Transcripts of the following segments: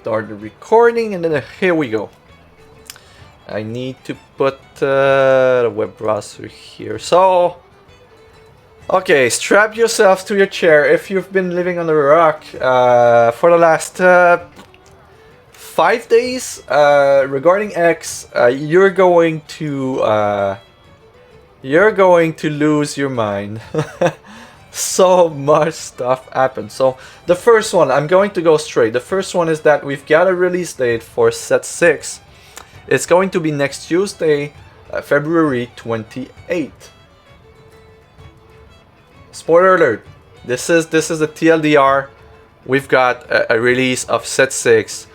start the recording, and then here we go. I need to put the web browser here. So, okay, strap yourself to your chair if you've been living on the rock for the last 5 days regarding X. You're going to lose your mind. So much stuff happened. So the first one, I'm going to go straight. The first one is that we've got a release date for set 6. It's going to be next Tuesday, February 28th. Spoiler alert, this is a TLDR. We've got a release of set 6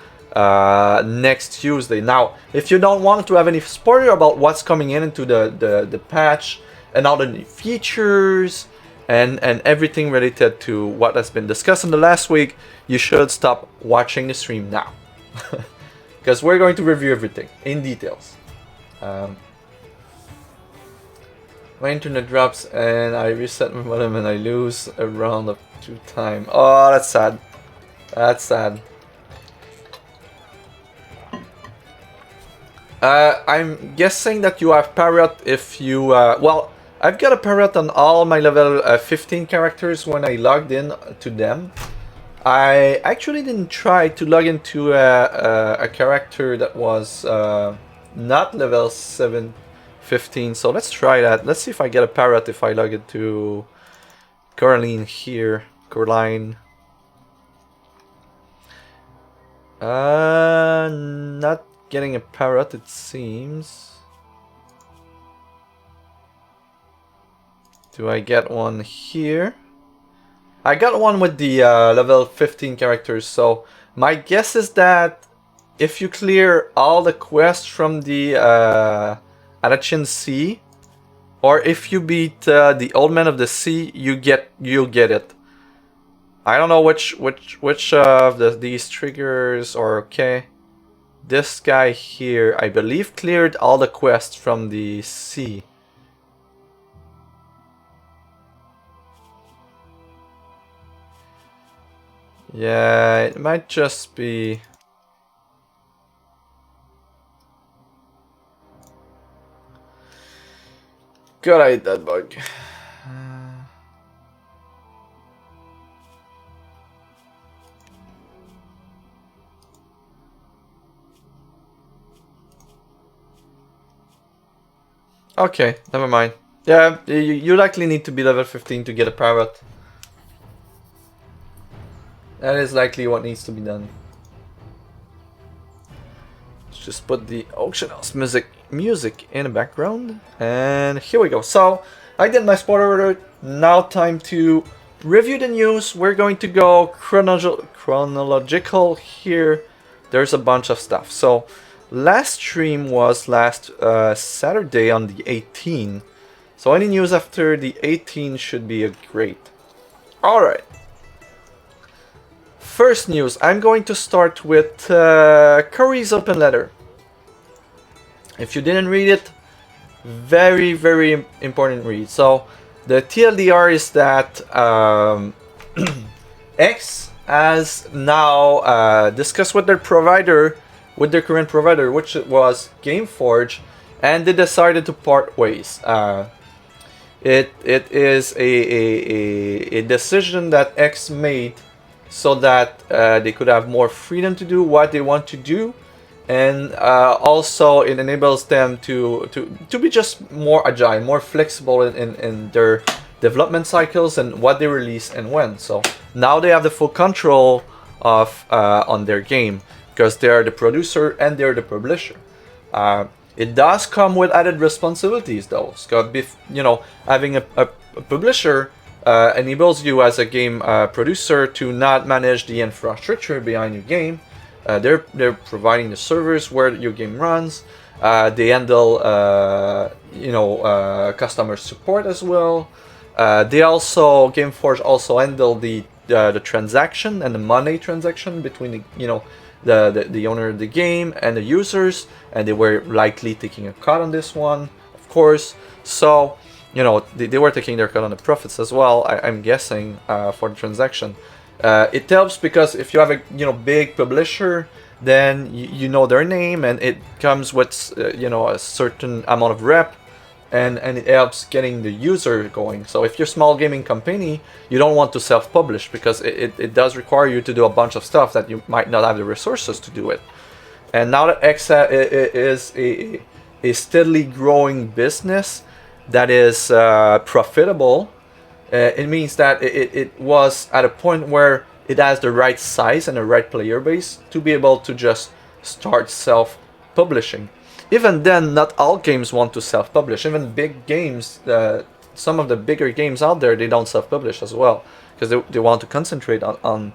next Tuesday. Now, if you don't want to have any spoiler about what's coming into the patch and all the new features and everything related to what has been discussed in the last week, you should stop watching the stream now. Because we're going to review everything in details. My internet drops and I reset my modem and I lose a round of 2 time. Oh, that's sad. That's sad. I'm guessing that you have parrot if you... well, I've got a parrot on all my level 15 characters when I logged in to them. I actually didn't try to log into a character that was not level 15, so let's try that. Let's see if I get a parrot if I log into Coraline here. Coraline. Not getting a parrot, it seems. Do I get one here? I got one with the level 15 characters, so my guess is that if you clear all the quests from the Arachin Sea, or if you beat the Old Man of the Sea, you'll get it. I don't know which of these triggers are okay. This guy here, I believe, cleared all the quests from the sea. Yeah, it might just be... Gotta eat that bug. Okay, never mind. Yeah, you likely need to be level 15 to get a parrot. That is likely what needs to be done. Let's just put the auction house music in the background, and here we go. So I did my spoiler alert. Now time to review the news. We're going to go chronological here. There's a bunch of stuff. So last stream was last Saturday on the 18th. So any news after the 18th should be great. All right. First news, I'm going to start with Curry's open letter. If you didn't read it, very, very important read. So the TLDR is that X has now discussed with their provider, with their current provider, which was GameForge, and they decided to part ways. It is a decision that X made so that they could have more freedom to do what they want to do, and also it enables them to be just more agile, more flexible in their development cycles and what they release and when. So now they have the full control of on their game because they are the producer and they're the publisher. It does come with added responsibilities though, Scott. You know, having a publisher enables you as a game producer to not manage the infrastructure behind your game. They're providing the servers where your game runs. They handle customer support as well. They also GameForge also handle the transaction and the money transaction between the owner of the game and the users, and they were likely taking a cut on this one, of course. So they were taking their cut on the profits as well, I'm guessing, for the transaction. It helps because if you have a big publisher, then you know their name, and it comes with a certain amount of rep, and it helps getting the user going. So if you're a small gaming company, you don't want to self-publish because it does require you to do a bunch of stuff that you might not have the resources to do it. And now that X is a steadily growing business that is profitable, it means that it was at a point where it has the right size and the right player base to be able to just start self-publishing. Even then, not all games want to self-publish. Even big games, some of the bigger games out there, they don't self-publish as well because they want to concentrate on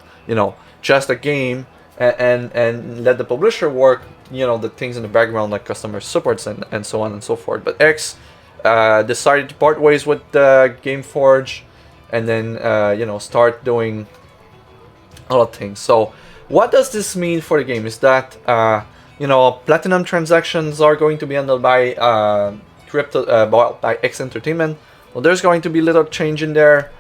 just a game and let the publisher work the things in the background like customer supports and so on and so forth. But X decided to part ways with GameForge and then start doing a lot of things. So what does this mean for the game is that platinum transactions are going to be handled by by X Entertainment. Well, there's going to be a little change in there.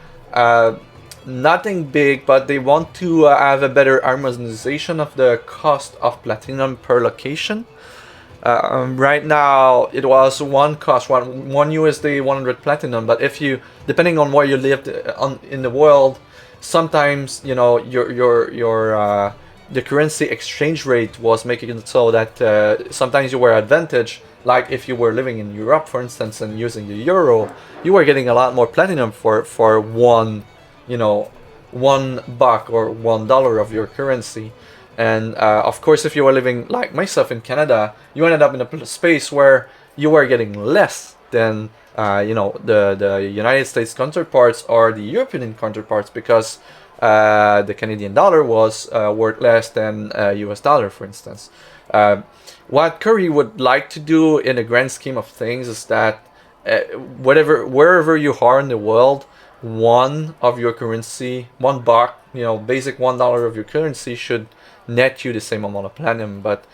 Nothing big, but they want to have a better harmonization of the cost of platinum per location. Right now, it was one USD, 100 platinum. But if you, depending on where you lived in the world, sometimes the currency exchange rate was making it so that sometimes you were advantaged. Like if you were living in Europe, for instance, and using the euro, you were getting a lot more platinum for one $1 or $1 of your currency. And of course, if you were living like myself in Canada, you ended up in a space where you were getting less than the United States counterparts or the European counterparts because the Canadian dollar was worth less than US dollar, for instance. What Curry would like to do in the grand scheme of things is that wherever you are in the world, one of your currency, $1, basic $1 of your currency should net you the same amount of platinum. But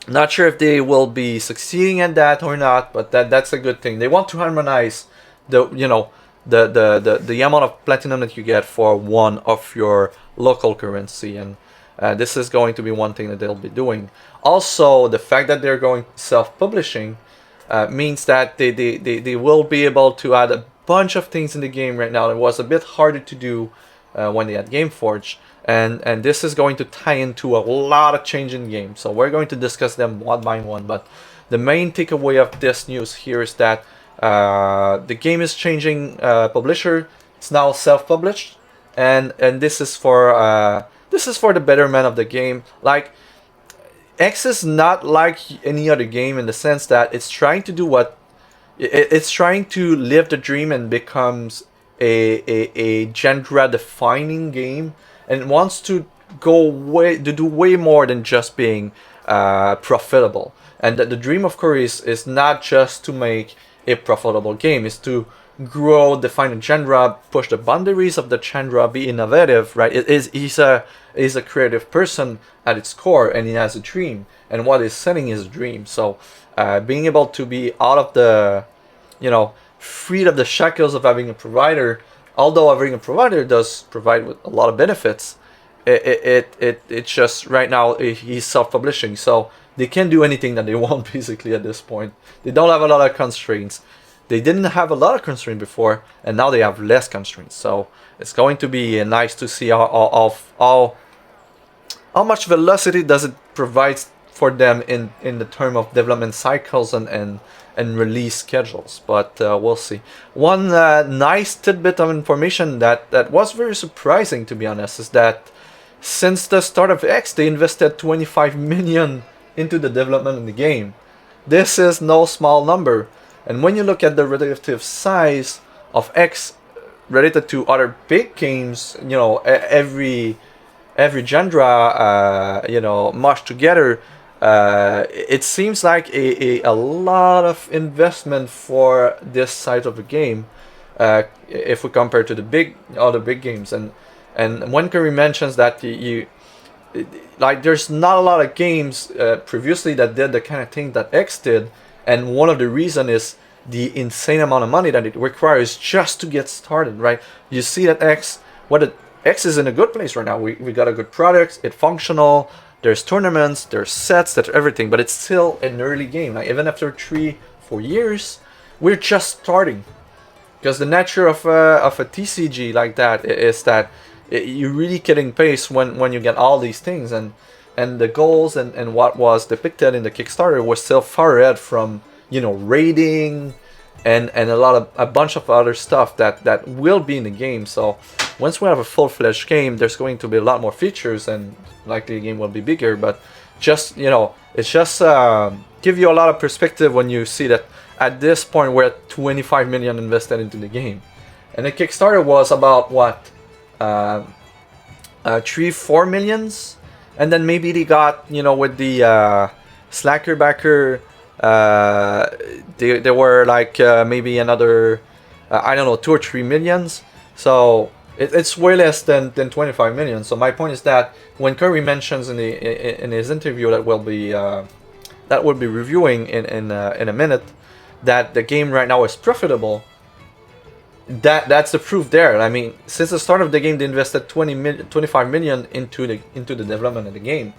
not sure if they will be succeeding at that or not. But that's a good thing. They want to harmonize the amount of platinum that you get for one of your local currency, and this is going to be one thing that they'll be doing. Also, the fact that they're going self-publishing means that they will be able to add a bunch of things in the game right now. It was a bit harder to do when they had GameForge, and this is going to tie into a lot of change in the game. So we're going to discuss them one by one, but the main takeaway of this news here is that the game is changing publisher. It's now self-published, and this is for the betterment of the game. Like, X is not like any other game in the sense that it's trying to do what it's trying to live the dream and becomes a genre defining game, and it wants to do way more than just being profitable. And the dream of Curry is not just to make a profitable game, is to grow, define a genre, push the boundaries of the genre, be innovative, right? He's a creative person at its core, and he has a dream, and what he's selling is a dream. So being able to be out of the, freed of the shackles of having a provider, although having a provider does provide with a lot of benefits, it's just right now he's self-publishing, so they can do anything that they want basically at this point. They don't have a lot of constraints. They didn't have a lot of constraints before, and now they have less constraints. So it's going to be nice to see how much velocity does it provide for them in the term of development cycles and release schedules. But we'll see. One nice tidbit of information that was very surprising, to be honest, is that since the start of X, they invested 25 million into the development of the game. This is no small number. And when you look at the relative size of X related to other big games, every genre, mashed together, it seems like a lot of investment for this size of a game, if we compare to the other big games. And when Curry mentions that there's not a lot of games previously that did the kind of thing that X did, and one of the reason is the insane amount of money that it requires just to get started, right? You see that X what it, X is in a good place right now. We got a good product. It's functional. There's tournaments. There's sets. There's everything. But it's still an early game. Like even after 3-4 years, we're just starting. Because the nature of a TCG like that is that you're really getting pace when you get all these things, and the goals and what was depicted in the Kickstarter was still far ahead from, you know, raiding and a bunch of other stuff that will be in the game. So once we have a full-fledged game, there's going to be a lot more features, and likely the game will be bigger. But just, you know, it's just give you a lot of perspective when you see that at this point we're at 25 million invested into the game, and the Kickstarter was about what, 3-4 millions, and then maybe they got, you know, with the Slacker backer, they were like maybe another I don't know, 2 or 3 millions. So it's way less than 25 million. So my point is that when Curry mentions in his interview that we'll be reviewing in a minute, that the game right now is profitable, that's the proof there. I mean, since the start of the game, they invested 25 million into the development of the game,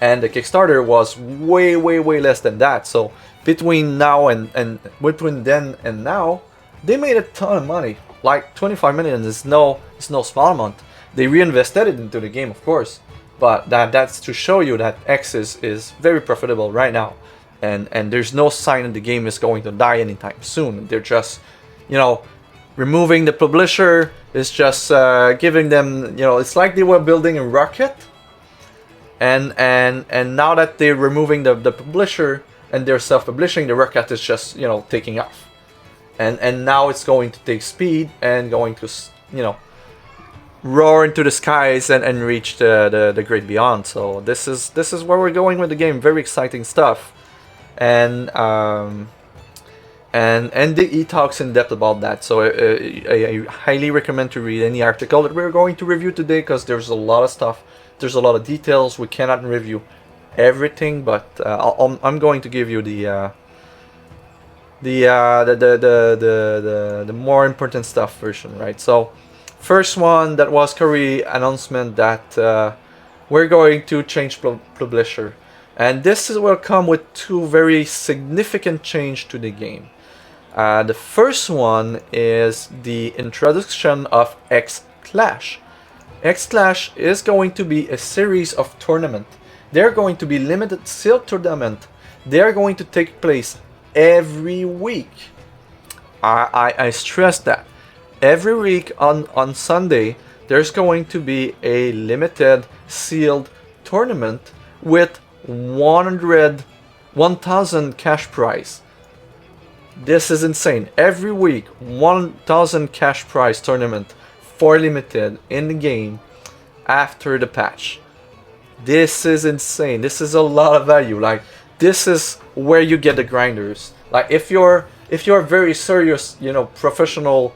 and the Kickstarter was way less than that. So between now and between then and now, they made a ton of money. Like 25 million is no small amount. They reinvested it into the game, of course, but that's to show you that X is very profitable right now, and there's no sign that the game is going to die anytime soon. They're just, you know, removing the publisher is just giving them, you know, it's like they were building a rocket, and now that they're removing the publisher and they're self-publishing, the rocket is just, you know, taking off, and now it's going to take speed and going to, you know, roar into the skies and reach the great beyond. So this is where we're going with the game. Very exciting stuff, and he talks in depth about that. So I highly recommend to read any article that we're going to review today, because there's a lot of stuff, there's a lot of details. We cannot review everything, but I'm going to give you the more important stuff version, right? So first one, that was Curry announcement that we're going to change publisher, and this will come with 2 very significant change to the game. The first one is the introduction of X-Clash. X-Clash is going to be a series of tournament. They're going to be limited sealed tournament. They're going to take place every week. I stress that. Every week on Sunday, there's going to be a limited sealed tournament with 1,000 cash prize. This is insane. Every week, 1,000 cash prize tournament for limited in the game after the patch. This is insane. This is a lot of value. Like, this is where you get the grinders. Like, if you're very serious, you know, professional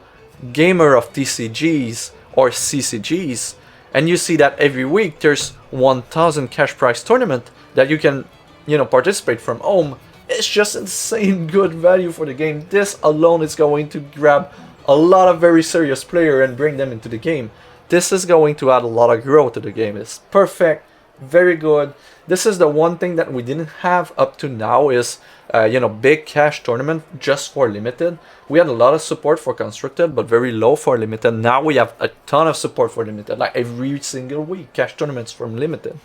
gamer of TCGs or CCGs, and you see that every week there's 1,000 cash prize tournament that you can, you know, participate from home, it's just insane good value for the game. This alone is going to grab a lot of very serious player and bring them into the game. This is going to add a lot of growth to the game. It's perfect, very good. This is the one thing that we didn't have up to now is, you know, big cash tournament just for limited. We had a lot of support for constructed, but very low for limited. Now we have a ton of support for limited, like every single week, cash tournaments from limited.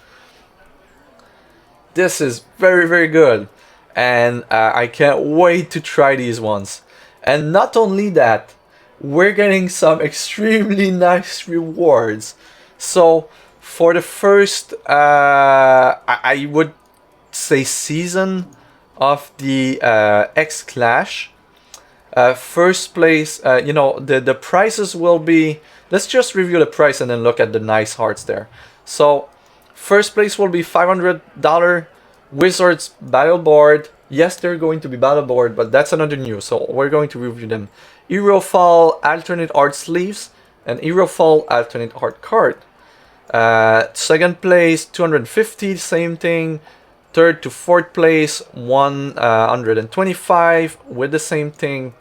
This is very good, and I can't wait to try these ones. And not only that, we're getting some extremely nice rewards. So for the first, I would say, season of the X-Clash, first place, you know, the prices will be, let's just review the price and then look at the nice hearts there. So first place will be $500 Wizards battle board. Yes, they're going to be battle board, but that's another news, so we're going to review them. Hero-Fall alternate art sleeves and Hero-Fall alternate art card. Second place, 250, same thing. Third to fourth place, 125 with the same thing.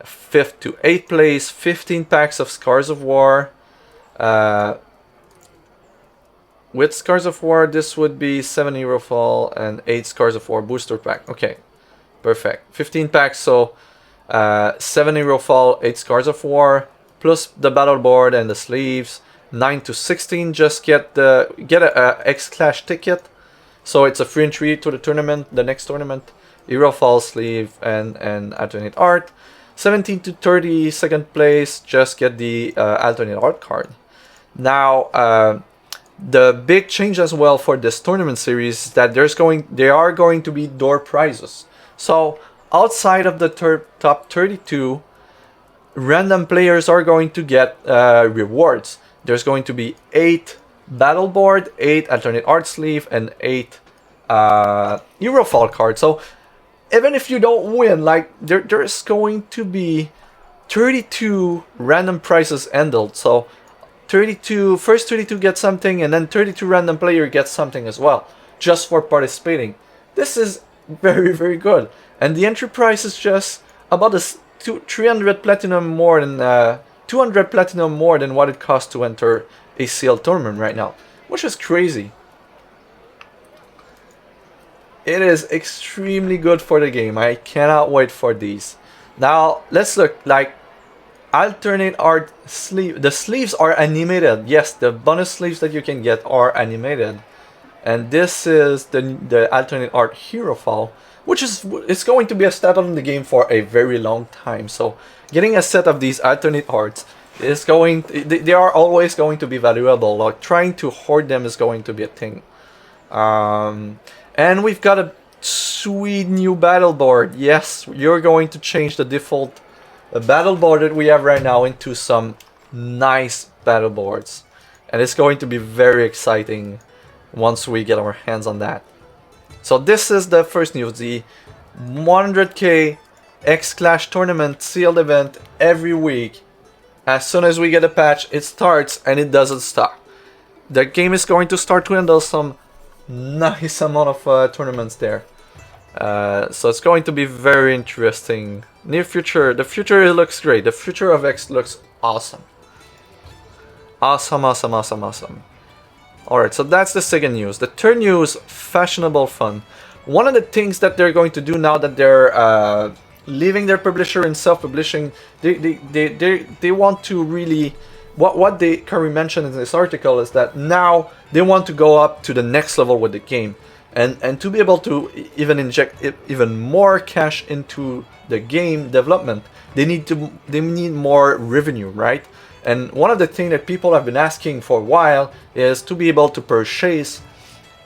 Fifth to eighth place, 15 packs of Scars of War. With Scars of War, this would be 7 Hero Fall and 8 Scars of War booster pack. Okay, perfect. 15 packs, so 7 Hero Fall, 8 Scars of War, plus the battle board and the sleeves. 9 to 16, just get a X-Clash ticket. So it's a free entry to the tournament, the next tournament. Hero Fall sleeve and alternate art. 17 to 30, second place, just get the alternate art card. Now, the big change as well for this tournament series is that there are going to be door prizes. So outside of the top 32, random players are going to get rewards. There's going to be 8 battle board, 8 alternate art sleeve, and 8 Eurofall cards. So even if you don't win, like there's going to be 32 random prizes handled. So first 32 get something, and then 32 random player gets something as well, just for participating. This is very, very good. And the entry price is just about 300 platinum more than 200 platinum more than what it costs to enter a sealed tournament right now, which is crazy. It is extremely good for the game. I cannot wait for these. Now let's look like alternate art sleeve. The sleeves are animated. Yes, the bonus sleeves that you can get are animated. And this is the alternate art hero fall, which is it's going to be a staple in the game for a very long time. So getting a set of these alternate arts is they are always going to be valuable. Like trying to hoard them is going to be a thing. And we've got a sweet new battle board. Yes, you're going to change the default battle board that we have right now into some nice battle boards. And it's going to be very exciting once we get our hands on that. So this is the first news, the 100k X-Clash tournament sealed event every week. As soon as we get a patch, it starts and it doesn't stop. The game is going to start to handle some nice amount of tournaments there. So it's going to be very interesting. Near future, the future looks great. The future of X looks awesome. Awesome, awesome, awesome, awesome. Alright, so that's the second news. The third news, fashionable fun. One of the things that they're going to do now that they're leaving their publisher and self-publishing, they want to really... What they currently mentioned in this article is that now they want to go up to the next level with the game. And to be able to even inject even more cash into the game development, they need more revenue, right? And one of the things that people have been asking for a while is to be able to purchase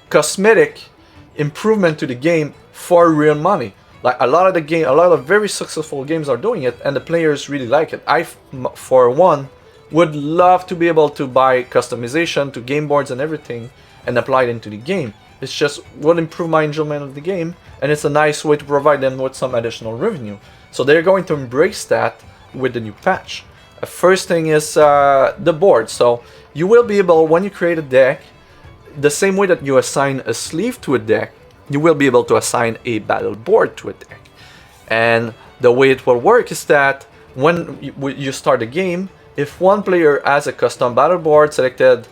cosmetic improvement to the game for real money. Like a lot of very successful games are doing it, and the players really like it. I, for one, would love to be able to buy customization to game boards and everything and apply it into the game. It's just would improve my enjoyment of the game, and it's a nice way to provide them with some additional revenue. So they're going to embrace that with the new patch. First thing is the board. So you will be able, when you create a deck, the same way that you assign a sleeve to a deck, you will be able to assign a battle board to a deck. And the way it will work is that when you start a game, if one player has a custom battle board selected,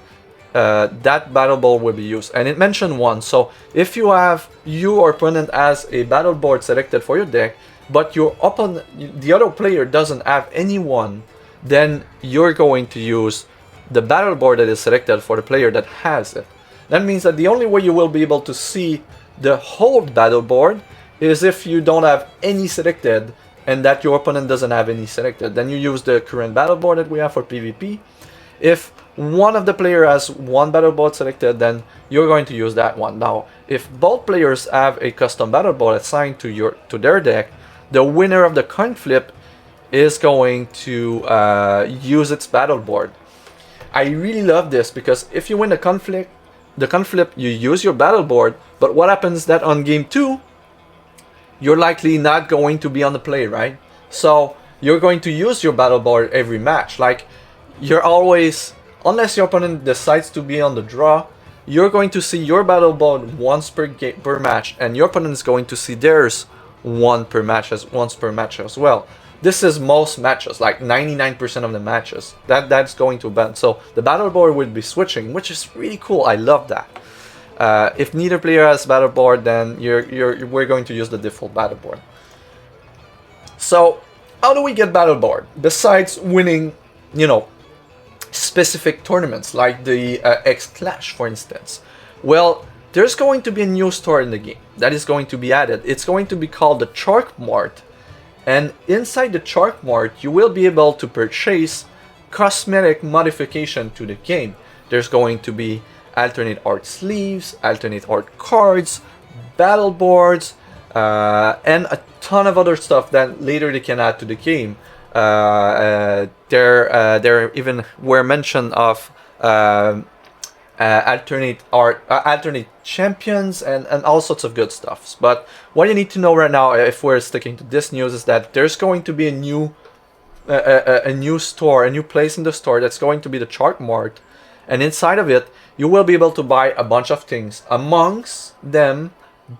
that battle board will be used. And it mentioned one. So if your opponent has a battle board selected for your deck, but the other player doesn't have anyone, then you're going to use the battle board that is selected for the player that has it. That means that the only way you will be able to see the whole battle board is if you don't have any selected and that your opponent doesn't have any selected. Then you use the current battle board that we have for PvP. If one of the players has one battle board selected, then you're going to use that one. Now, if both players have a custom battle board assigned to their deck, the winner of the coin flip is going to use its battle board. I really love this because if you win the coin flip, you use your battle board, but what happens that on game 2, you're likely not going to be on the play, right? So you're going to use your battle board every match. Like you're always, unless your opponent decides to be on the draw, you're going to see your battle board once per match, and your opponent is going to see theirs once per match as well. this is most matches, like 99% of the matches. That's going to ban. So the battle board will be switching, which is really cool. I love that. If neither player has battle board, then we're going to use the default battle board. So how do we get battle board besides winning, you know, specific tournaments like the X Clash, for instance? Well, there's going to be a new store in the game that is going to be added. It's going to be called the Shark Mart, and inside the Shark Mart you will be able to purchase cosmetic modification to the game. There's going to be alternate art sleeves, alternate art cards, battle boards, and a ton of other stuff that later they can add to the game. There even were mention of alternate art, alternate champions, and all sorts of good stuffs. But what you need to know right now, if we're sticking to this news, is that there's going to be a new store, a new place in the store that's going to be the Shark Mart, and inside of it you will be able to buy a bunch of things, amongst them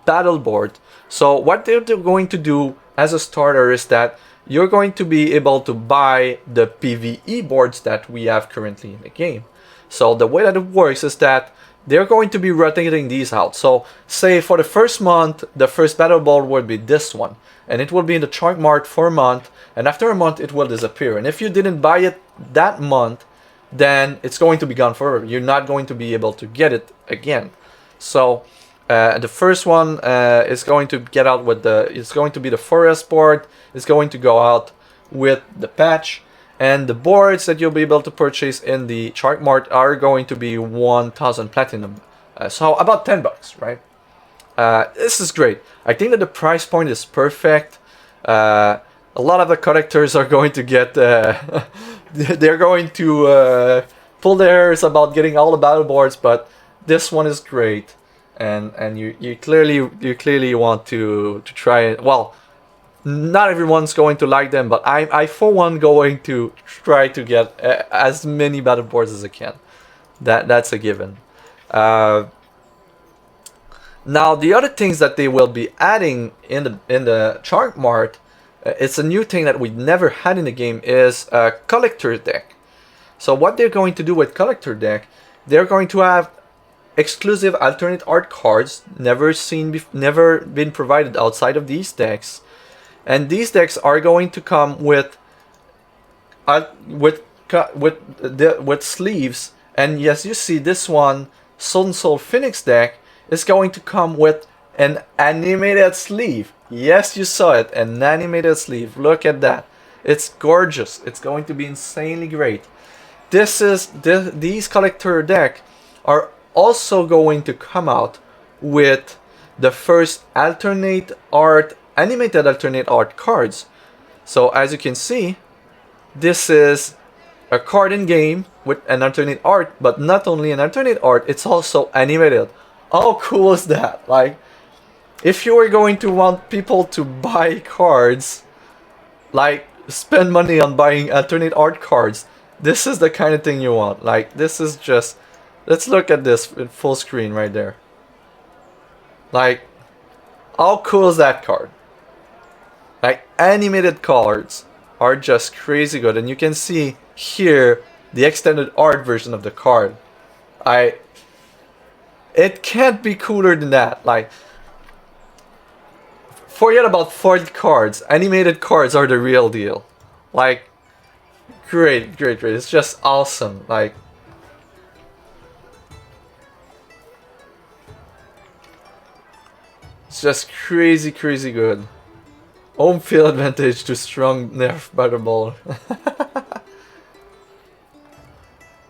battle board. So what they're going to do as a starter is that you're going to be able to buy the PvE boards that we have currently in the game. So the way that it works is that they're going to be rotating these out. So say for the first month, the first battle board would be this one, and it will be in the Shark Mart for a month, and after a month it will disappear. And if you didn't buy it that month, then it's going to be gone forever. You're not going to be able to get it again. So the first one is going to get out with it's going to be the forest board. It's going to go out with the patch, and the boards that you'll be able to purchase in the Shark Mart are going to be 1,000 platinum. So about 10 bucks, right? This is great. I think that the price point is perfect. A lot of the collectors are going to get they're going to pull their hairs about getting all the battle boards, but this one is great, and you clearly want to try it. Well, not everyone's going to like them, but I for one going to try to get as many battle boards as I can. That's a given. Now the other things that they will be adding in the Shark Mart, it's a new thing that we never had in the game, is a collector deck. So what they're going to do with collector deck, they're going to have exclusive alternate art cards never been provided outside of these decks. And these decks are going to come with sleeves. And yes, you see this one, Sun Soul Phoenix deck, is going to come with an animated sleeve. Yes, you saw it, an animated sleeve. Look at that. It's gorgeous. It's going to be insanely great. These collector deck are also going to come out with the first animated alternate art cards. So as you can see, this is a card in game with an alternate art, but not only an alternate art, it's also animated. How cool is that? Like, if you were going to want people to buy cards, like spend money on buying alternate art cards, this is the kind of thing you want. Like, this is just, let's look at this in full screen right there. Like, how cool is that card? Like, animated cards are just crazy good, and you can see here the extended art version of the card. It can't be cooler than that. Like, forget about 40 cards. Animated cards are the real deal. Like, great. It's just awesome. Like, it's just crazy good. Home field advantage to strong nerf battle ball.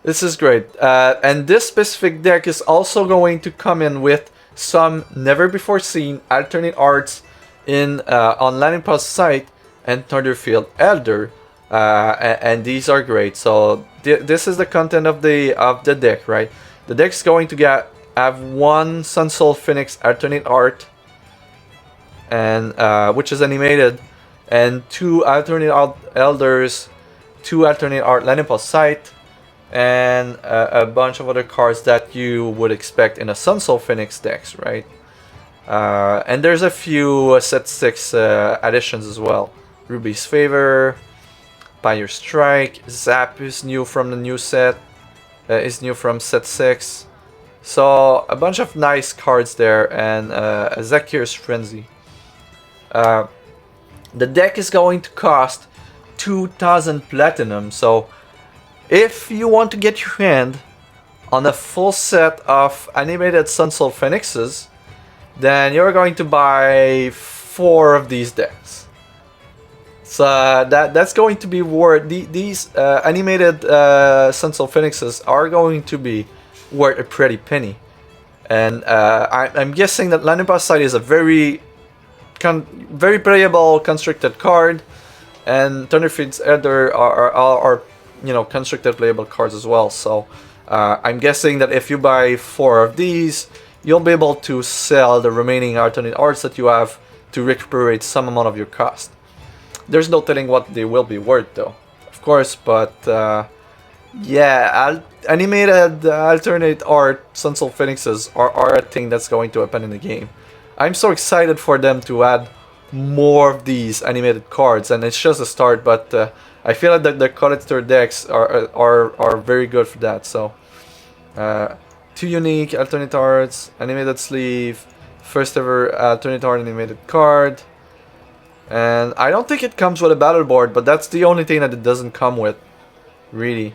This is great. And this specific deck is also going to come in with some never before seen alternate arts in on Landing Post site and Thunderfield Elder, and these are great. So this is the content of the deck, right? The deck's going to have one Sun Soul Phoenix alternate art, and which is animated, and two alternate art elders, two alternate art Landing Post site, and a bunch of other cards that you would expect in a Sun Soul Phoenix decks, right? And there's a few set 6 additions as well Ruby's Favor, Pioneer Strike, Zap is new from the new set, is new from set 6. So a bunch of nice cards there, and Zakir's Frenzy. The deck is going to cost 2,000 platinum, so if you want to get your hand on a full set of animated Sunsoul Phoenixes, then you're going to buy 4 of these decks. So that's going to be worth, these animated Sunsoul Phoenixes are going to be worth a pretty penny. And I'm guessing that Lanipa's side is a very playable constructed card, and Thunderfeet's Elder are you know, constructed playable cards as well. So I'm guessing that if you buy 4 of these, you'll be able to sell the remaining alternate arts that you have to recuperate some amount of your cost. There's no telling what they will be worth though, of course, but yeah, animated alternate art Sunsoul Phoenixes are a thing that's going to happen in the game. I'm so excited for them to add more of these animated cards, and it's just a start, but I feel like the collector decks are very good for that. So 2 unique alternate arts, animated sleeve, first ever alternate art animated card, and I don't think it comes with a battle board, but that's the only thing that it doesn't come with, really.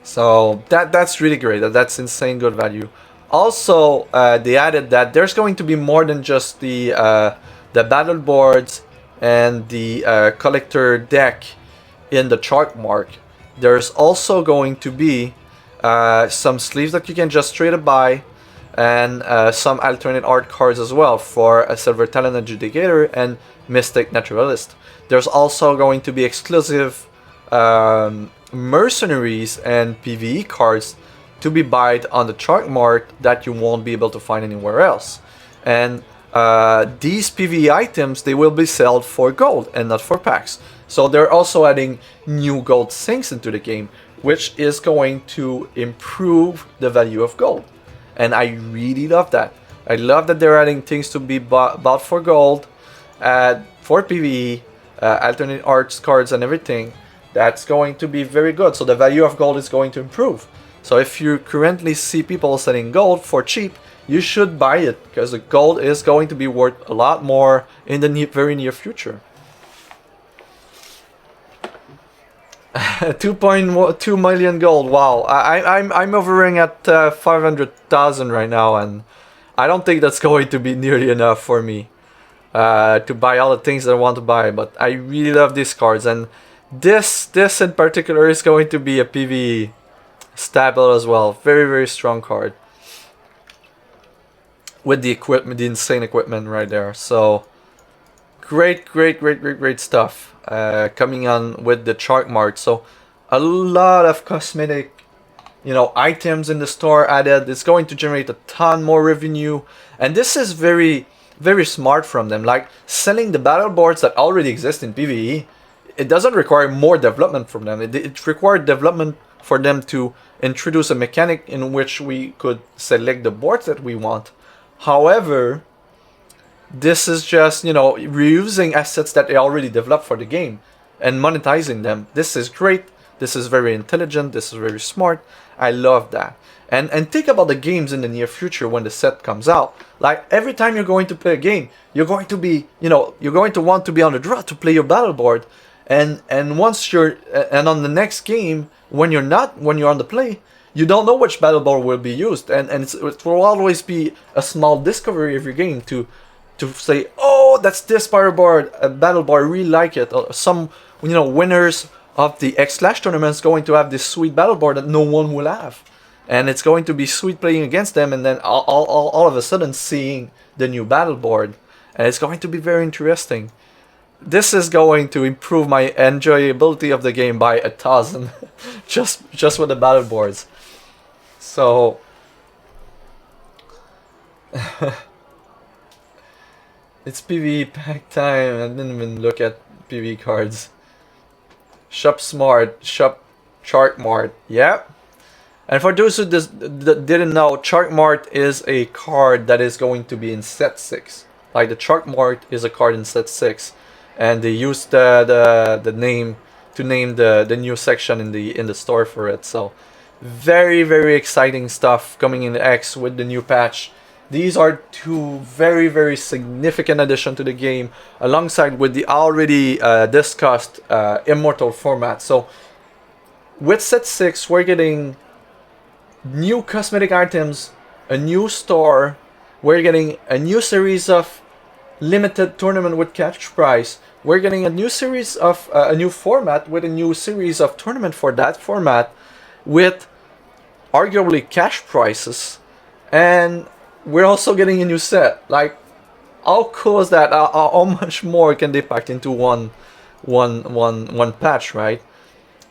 So that's really great. That's insane good value. Also, they added that there's going to be more than just the battle boards and the collector deck in the chart mark. There's also going to be some sleeves that you can just straight up buy, and some alternate art cards as well for a Silver Talent Adjudicator and Mystic Naturalist. There's also going to be exclusive mercenaries and PvE cards to be bought on the chart mart that you won't be able to find anywhere else. And these PvE items, they will be sold for gold and not for packs. So they're also adding new gold sinks into the game, which is going to improve the value of gold. And I really love that. I love that they're adding things to be bought for gold, for PvE, alternate arts cards and everything. That's going to be very good. So the value of gold is going to improve. So if you currently see people selling gold for cheap, you should buy it, because the gold is going to be worth a lot more in the very near future. 2.2 million gold. Wow, I'm hovering at 500,000 right now, and I don't think that's going to be nearly enough for me to buy all the things that I want to buy. But I really love these cards, and this in particular is going to be a PvE staple as well. Very strong card with the equipment, the insane equipment right there. So great stuff coming on with the chart mart. So a lot of cosmetic, you know, items in the store added. It's going to generate a ton more revenue, and this is very smart from them. Like selling the battle boards that already exist in PvE, it doesn't require more development from them. It required development for them to introduce a mechanic in which we could select the boards that we want. However, this is just, you know, reusing assets that they already developed for the game and monetizing them. This is great. This is very intelligent. This is very smart. I love that. And think about the games in the near future when the set comes out. Like every time you're going to play a game, you're going to be, you know, you're going to want to be on the draw to play your battle board. And once you're and on the next game, when you're on the play, you don't know which battle board will be used, and it will always be a small discovery every game to say, oh, that's this battle board, I really like it. Or some, you know, winners of the X tournaments going to have this sweet battle board that no one will have, and it's going to be sweet playing against them, and then all of a sudden seeing the new battle board, and it's going to be very interesting. This is going to improve my enjoyability of the game by 1,000 just with the battle boards. So it's PvE pack time. I didn't even look at PvE cards. Shop Smart, Shop Chart Mart. Yeah. And for those who didn't know, Chart Mart is a card that is going to be in set 6. Like the Chart Mart is a card in set 6. and they used the name to name the new section in the store for it. So very exciting stuff coming in X with the new patch. These are two very significant addition to the game, alongside with the already discussed Immortal format. So with set 6, we're getting new cosmetic items, a new store, we're getting a new series of limited tournament with cash prize, we're getting a new series of a new format with a new series of tournament for that format with arguably cash prizes, and we're also getting a new set. Like, how cool is that? How much more can they pack into one patch, right?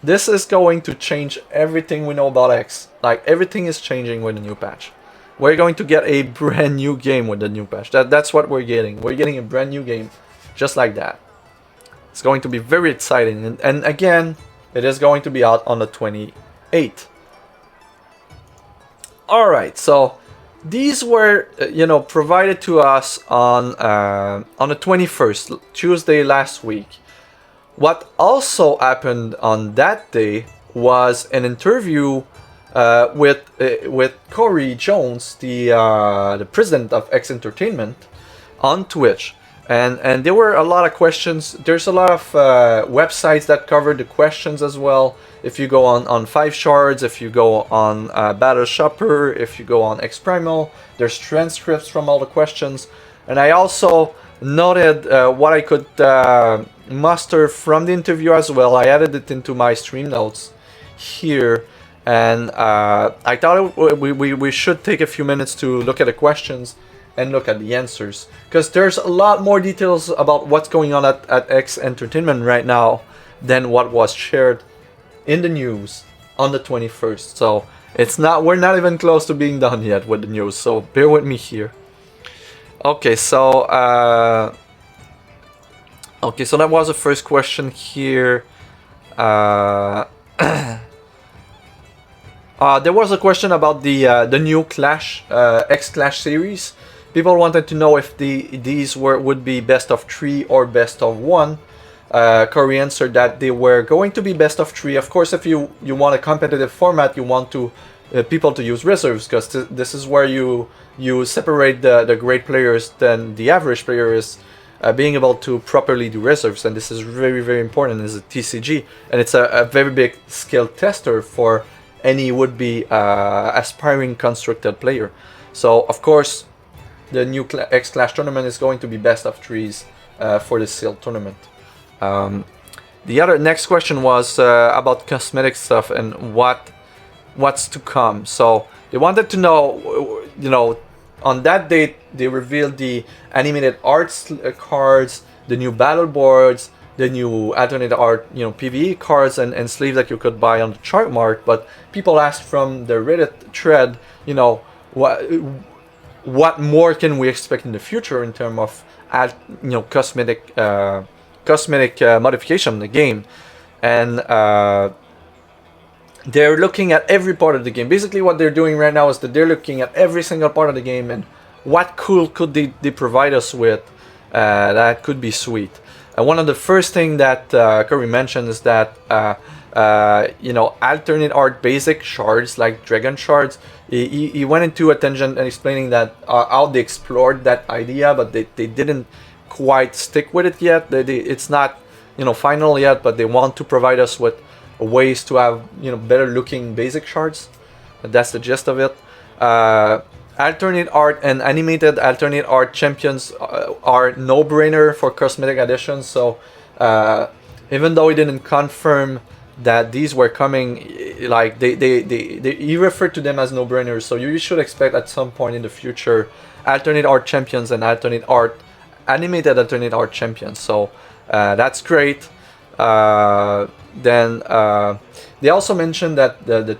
This is going to change everything we know about X. Like, everything is changing with the new patch. We're going to get a brand new game with the new patch. That's what we're getting. We're getting a brand new game, just like that. It's going to be very exciting. And again, it is going to be out on the 28th. Alright, so these were, provided to us on the 21st, Tuesday last week. What also happened on that day was an interview with Corey Jones, the president of X Entertainment, on Twitch. And there were a lot of questions. There's a lot of websites that cover the questions as well. If you go on 5 Shards, if you go on Battle Shopper, if you go on X Primal, there's transcripts from all the questions. And I also noted what I could muster from the interview as well. I added it into my stream notes here. And I thought we should take a few minutes to look at the questions and look at the answers, because there's a lot more details about what's going on at X Entertainment right now than what was shared in the news on the 21st. So we're not even close to being done yet with the news, so bear with me here. Okay, so that was the first question here. There was a question about the new Clash, X Clash series. People wanted to know if these would be best of 3 or best of 1. Corey answered that they were going to be best of 3. Of course, if you want a competitive format, you want people to use reserves, because this is where you separate the great players than the average player is. Being able to properly do reserves, and this is very important as a TCG, and it's a very big skill tester for any would-be aspiring constructed player. So of course the new X Clash tournament is going to be best of 3s for the sealed tournament. The next question was about cosmetic stuff and what's to come. So they wanted to know, on that date they revealed the animated arts cards, the new battle boards, the new alternate art, PvE cards and sleeves that you could buy on the chart mark. But people asked from the Reddit thread, what more can we expect in the future in terms of cosmetic modification in the game. And they're looking at every part of the game. Basically what they're doing right now is that they're looking at every single part of the game and what cool could they provide us with that could be sweet. And one of the first thing that Curry mentioned is that alternate art basic shards like dragon shards. He went into a tangent and explaining that how they explored that idea, but they didn't quite stick with it yet. It's not final yet, but they want to provide us with ways to have better looking basic shards. That's the gist of it. Alternate art and animated alternate art champions are no-brainer for cosmetic additions. So even though he didn't confirm that these were coming, like he referred to them as no-brainers. So you should expect at some point in the future alternate art champions and animated alternate art champions. So that's great. Then they also mentioned that the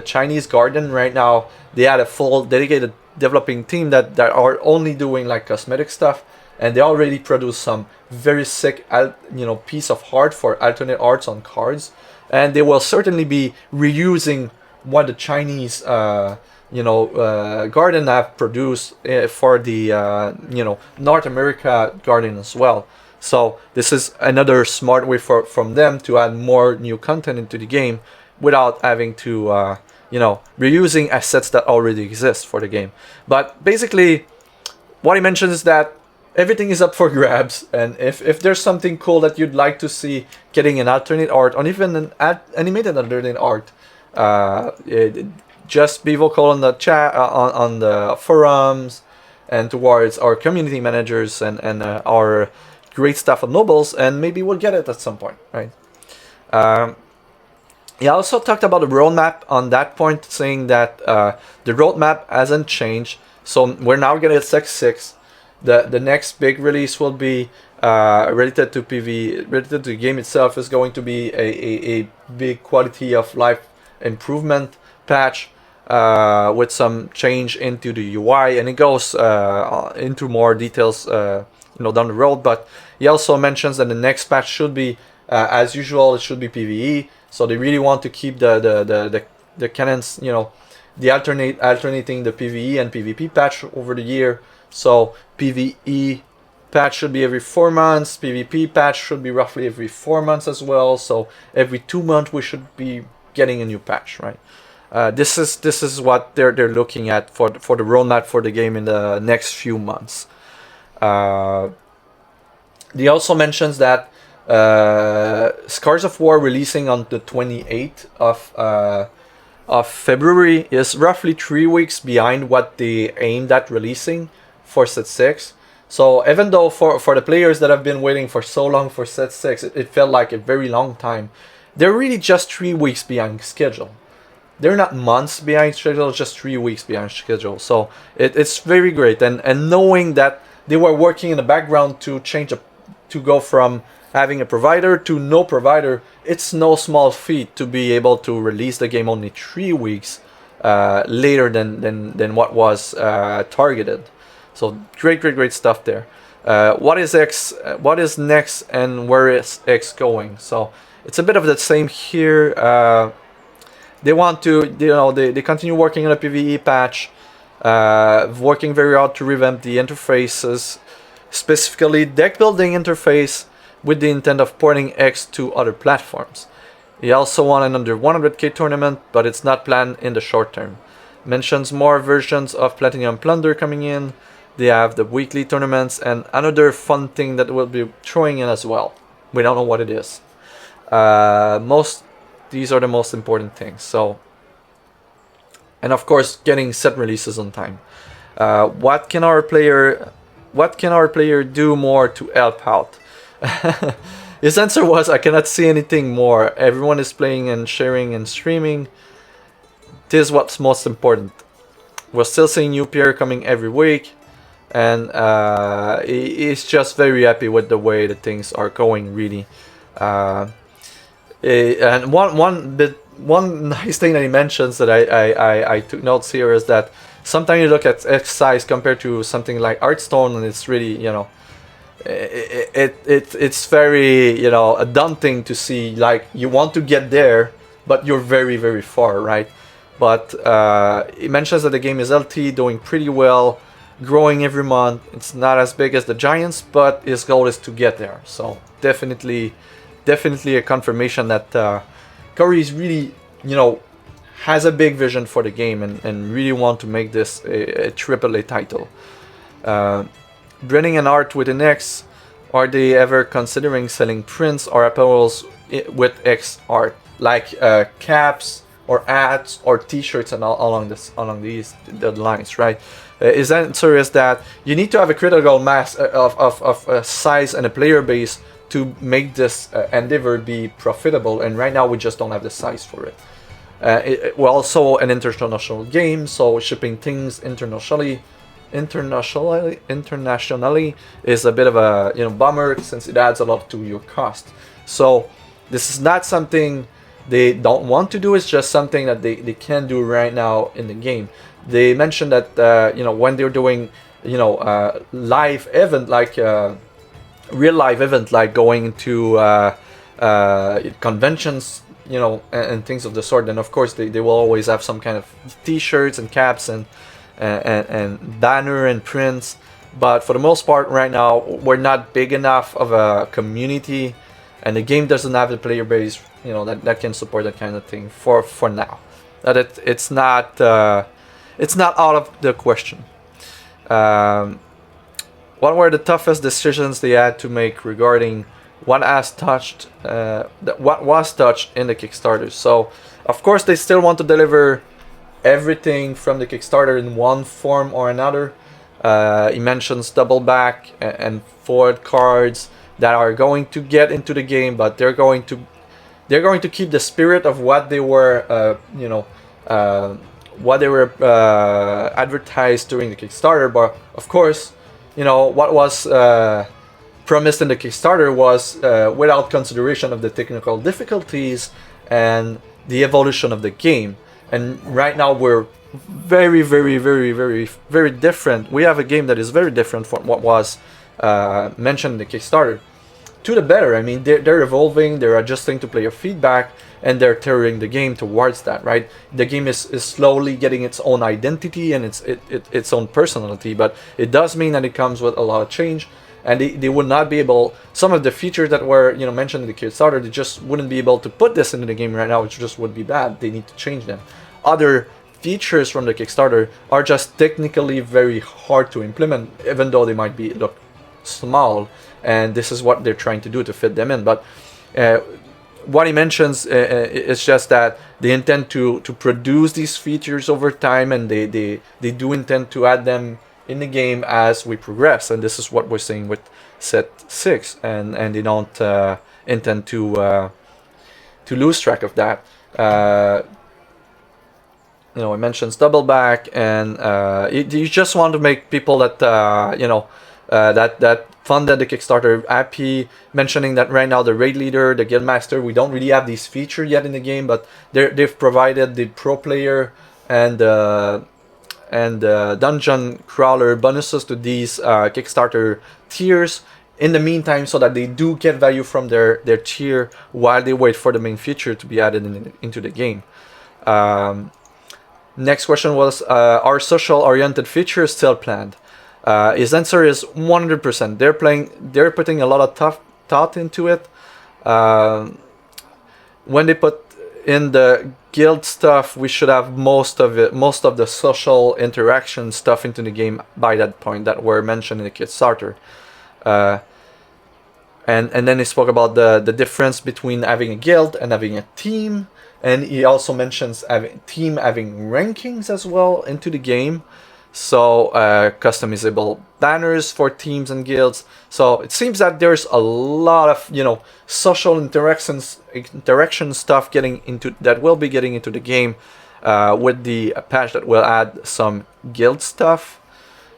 Chinese garden right now, they had a full dedicated developing team that are only doing like cosmetic stuff, and they already produced some very sick piece of art for alternate arts on cards, and they will certainly be reusing what the Chinese garden have produced for the North America garden as well. So this is another smart way from them to add more new content into the game without having to reusing assets that already exist for the game. But basically, what he mentions is that everything is up for grabs, and if there's something cool that you'd like to see getting an alternate art or even an animated alternate art, just be vocal on the chat, on the forums, and towards our community managers and our great staff of nobles, and maybe we'll get it at some point, right? He also talked about the roadmap on that point, saying that the roadmap hasn't changed. So we're now getting at 6. The next big release will be related to PvE, related to the game itself, is going to be a big quality of life improvement patch with some change into the UI, and it goes into more details down the road. But he also mentions that the next patch should be as usual, it should be PvE. So they really want to keep the canons, the alternating the PvE and PvP patch over the year. So PvE patch should be every 4 months. PvP patch should be roughly every 4 months as well. So every 2 months we should be getting a new patch, right? This is what they're looking at for the roadmap for the game in the next few months. He also mentions that Scars of War releasing on the 28th of February is roughly 3 weeks behind what they aimed at releasing for set 6. So even though for the players that have been waiting for so long for set 6, it felt like a very long time, they're really just 3 weeks behind schedule. They're not months behind schedule, just 3 weeks behind schedule. So it's very great, and knowing that they were working in the background to to go from having a provider to no provider, it's no small feat to be able to release the game only 3 weeks later than what was targeted. So great stuff there. What is next, and where is X going? So it's a bit of the same here. They want to, they continue working on a PvE patch, working very hard to revamp the interfaces, specifically deck building interface, with the intent of porting X to other platforms. He also won an under 100k tournament, but it's not planned in the short term. Mentions more versions of Platinum Plunder coming in. They have the weekly tournaments and another fun thing that we'll be throwing in as well. We don't know what it is. These are the most important things. So, and of course, getting set releases on time. What can our player do more to help out? His answer was, I cannot see anything more. Everyone is playing and sharing and streaming. This is what's most important. We're still seeing new player coming every week, and he's just very happy with the way the things are going, really. And one nice thing that he mentions that I took notes here is that sometimes you look at X size compared to something like Hearthstone, and it's really, it's very, daunting to see, like, you want to get there, but you're very far, right? But he mentions that the game is LT, doing pretty well, growing every month. It's not as big as the Giants, but his goal is to get there. So definitely a confirmation that Corey is really, has a big vision for the game and really want to make this a AAA title. Branding and art with an X, are they ever considering selling prints or apparels with X art, like caps or hats or T-shirts and all along these lines, right? His answer is that you need to have a critical mass of size and a player base to make this endeavor be profitable, and right now we just don't have the size for it. We're also an international game, so shipping things internationally is a bit of a bummer, since it adds a lot to your cost. So this is not something they don't want to do, it's just something that they can do right now in the game. They mentioned that when they're doing live event, like real live event, like going to conventions, and things of the sort, then of course they will always have some kind of T-shirts and caps and banner and prints. but for the most part right now we're not big enough of a community, and the game doesn't have the player base, you know, that can support that kind of thing for now. That it's not out of the question. What were the toughest decisions they had to make regarding what was touched in the Kickstarter? So of course they still want to deliver everything from the Kickstarter in one form or another. He mentions double back and forward cards that are going to get into the game, but they're going to keep the spirit of what they were, advertised during the Kickstarter. But of course, you know, what was promised in the Kickstarter was without consideration of the technical difficulties and the evolution of the game. And right now we're very, very, very, very, very different. We have a game that is very different from what was mentioned in the Kickstarter. To the better. I mean, they're evolving, they're adjusting to player feedback, and they're tailoring the game towards that, right? The game is slowly getting its own identity and its own personality, but it does mean that it comes with a lot of change, and they would not be able, some of the features that were, you know, mentioned in the Kickstarter, they just wouldn't be able to put this into the game right now, which just would be bad. They need to change them. Other features from the Kickstarter are just technically very hard to implement, even though they might look small, and this is what they're trying to do to fit them in. But what he mentions is just that they intend to produce these features over time, and they do intend to add them in the game as we progress, and this is what we're seeing with set 6, and they don't intend to lose track of that. You know, it mentions double back, and you just want to make people that that funded the Kickstarter happy, mentioning that right now the raid leader, the guild master, we don't really have these features yet in the game, but they've provided the pro player and dungeon crawler bonuses to these Kickstarter tiers in the meantime, so that they do get value from their tier while they wait for the main feature to be added into the game. Next question was, are social oriented features still planned? His answer is 100%. They're putting a lot of thought into it. When they put in the guild stuff, we should have most of the social interaction stuff into the game by that point that were mentioned in the Kickstarter. And then he spoke about the difference between having a guild and having a team, and he also mentions having rankings as well into the game. So customizable banners for teams and guilds. So it seems that there's a lot of, you know, social interaction stuff that will be getting into the game with the patch that will add some guild stuff.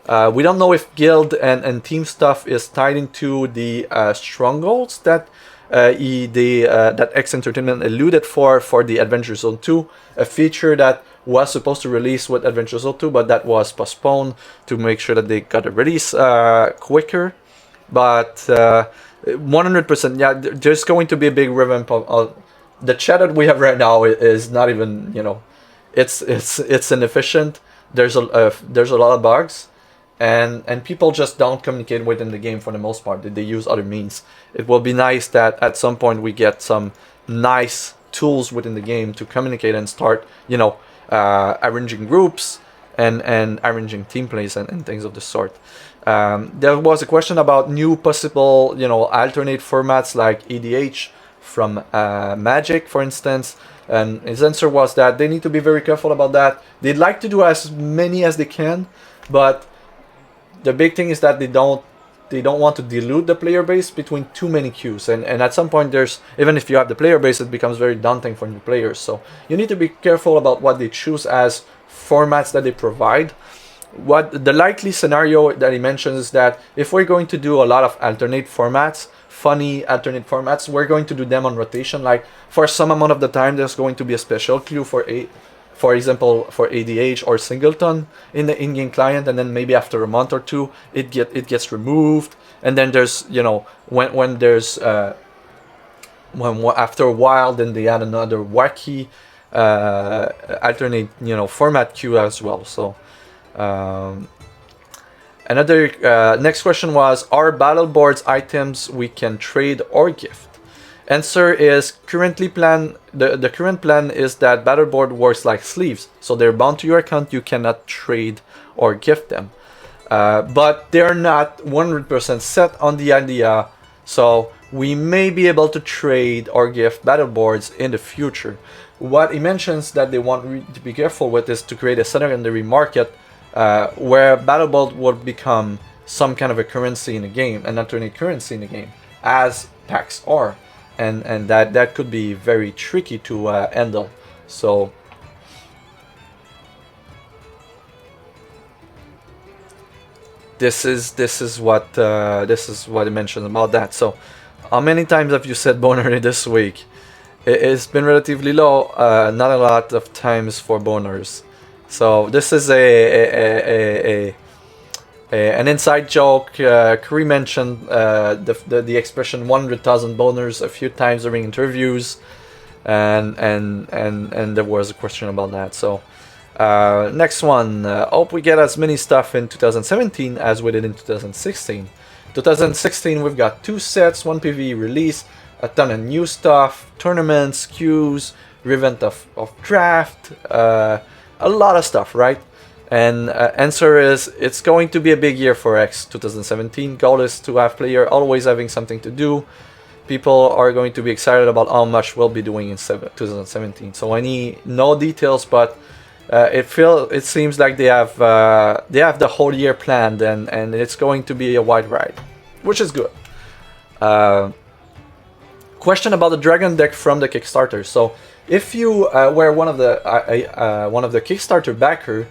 We don't know if guild and team stuff is tied into the strongholds that that X Entertainment alluded for the Adventure Zone 2, a feature that was supposed to release with Adventure Zone 2, but that was postponed to make sure that they got a release quicker. But 100%, yeah, there's going to be a big revamp of the chat that we have right now. Is not even, you know, it's inefficient. There's a lot of bugs, and people just don't communicate within the game for the most part. They use other means. It will be nice that at some point we get some nice tools within the game to communicate and start, you know, arranging groups and arranging team plays and things of the sort. There was a question about new possible, you know, alternate formats like EDH from Magic, for instance, and his answer was that they need to be very careful about that. They'd like to do as many as they can, but the big thing is that they don't want to dilute the player base between too many queues, and at some point even if you have the player base, it becomes very daunting for new players. So you need to be careful about what they choose as formats that they provide. What the likely scenario that he mentions is that if we're going to do a lot of alternate formats, funny alternate formats, we're going to do them on rotation. Like for some amount of the time, there's going to be a special queue for example, for ADH or Singleton in the in-game client, and then maybe after a month or two, it gets removed, and then there's, you know, when there's after a while, then they add another wacky alternate, you know, format queue as well. So Another next question was, are battle boards items we can trade or gift? Answer is currently the current plan is that battle board works like sleeves, so they're bound to your account. You cannot trade or gift them, but they're not 100% set on the idea. So we may be able to trade or gift battle boards in the future. What he mentions that they want to be careful with is to create a secondary market where battle board would become some kind of a currency in the game, an alternate currency in the game, as packs are. And that could be very tricky to handle. So this is what it mentioned about that. So how many times have you said boner this week? It's been relatively low, not a lot of times for boners. So this is an inside joke. Curry mentioned the expression 100,000 boners a few times during interviews, and there was a question about that. So next one, hope we get as many stuff in 2017 as we did in 2016. 2016 we've got 2 sets, 1 PvE release, a ton of new stuff, tournaments, queues, revamp of draft, a lot of stuff, right? And answer is, it's going to be a big year for X 2017. Goal is to have player always having something to do. People are going to be excited about how much we'll be doing in 2017. So I need no details, but it seems like they have the whole year planned, and it's going to be a wide ride, which is good. Question about the Dragon deck from the Kickstarter. So if you were one of the Kickstarter backer,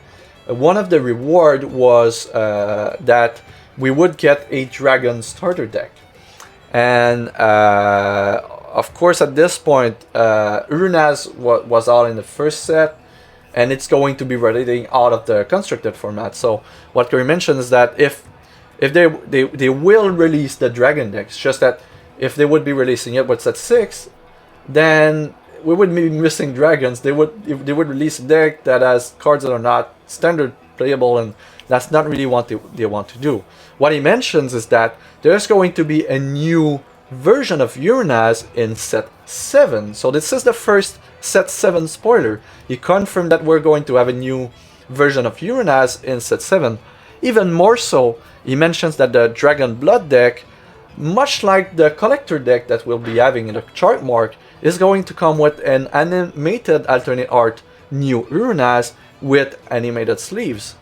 one of the reward was that we would get a Dragon starter deck, and of course at this point Urunaz was all in the first set, and it's going to be rotating out of the constructed format. So what Curry mentioned is that if they will release the Dragon decks, just that if they would be releasing it with set 6, then we would be missing dragons. They would release a deck that has cards that are not standard playable, and that's not really what they want to do. What he mentions is that there's going to be a new version of Uranaz in set 7. So this is the first set 7 spoiler. He confirmed that we're going to have a new version of Uranaz in set 7. Even more so, he mentions that the Dragon Blood deck, much like the collector deck that we'll be having in the chart mark, is going to come with an animated alternate art new Uranaz with animated sleeves.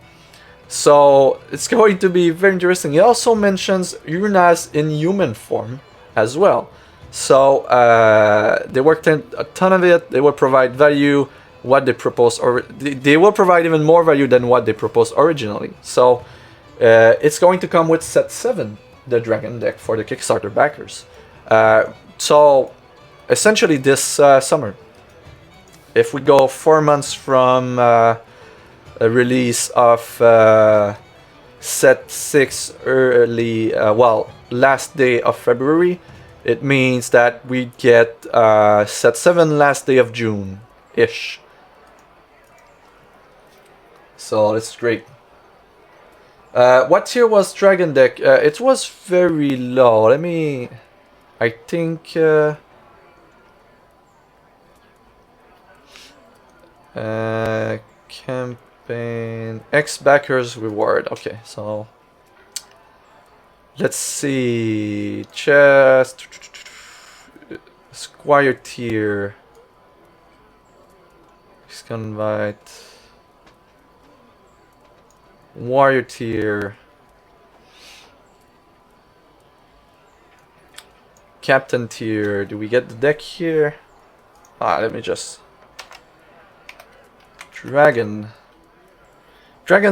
So it's going to be very interesting. He also mentions Uranaz in human form as well. So they worked in a ton of it. They will provide value what they proposed, or they will provide even more value than what they proposed originally. So it's going to come with set 7, the Dragon deck for the Kickstarter backers. So essentially this summer, if we go 4 months from a release of set 6 early, last day of February, it means that we get set 7 last day of June-ish. So it's great. What tier was Dragon deck? It was very low. I think campaign X backers reward. Okay, so let's see. Chest, Squire tier. Invite. Warrior tier. Captain tier. Do we get the deck here? Let me just... Dragon's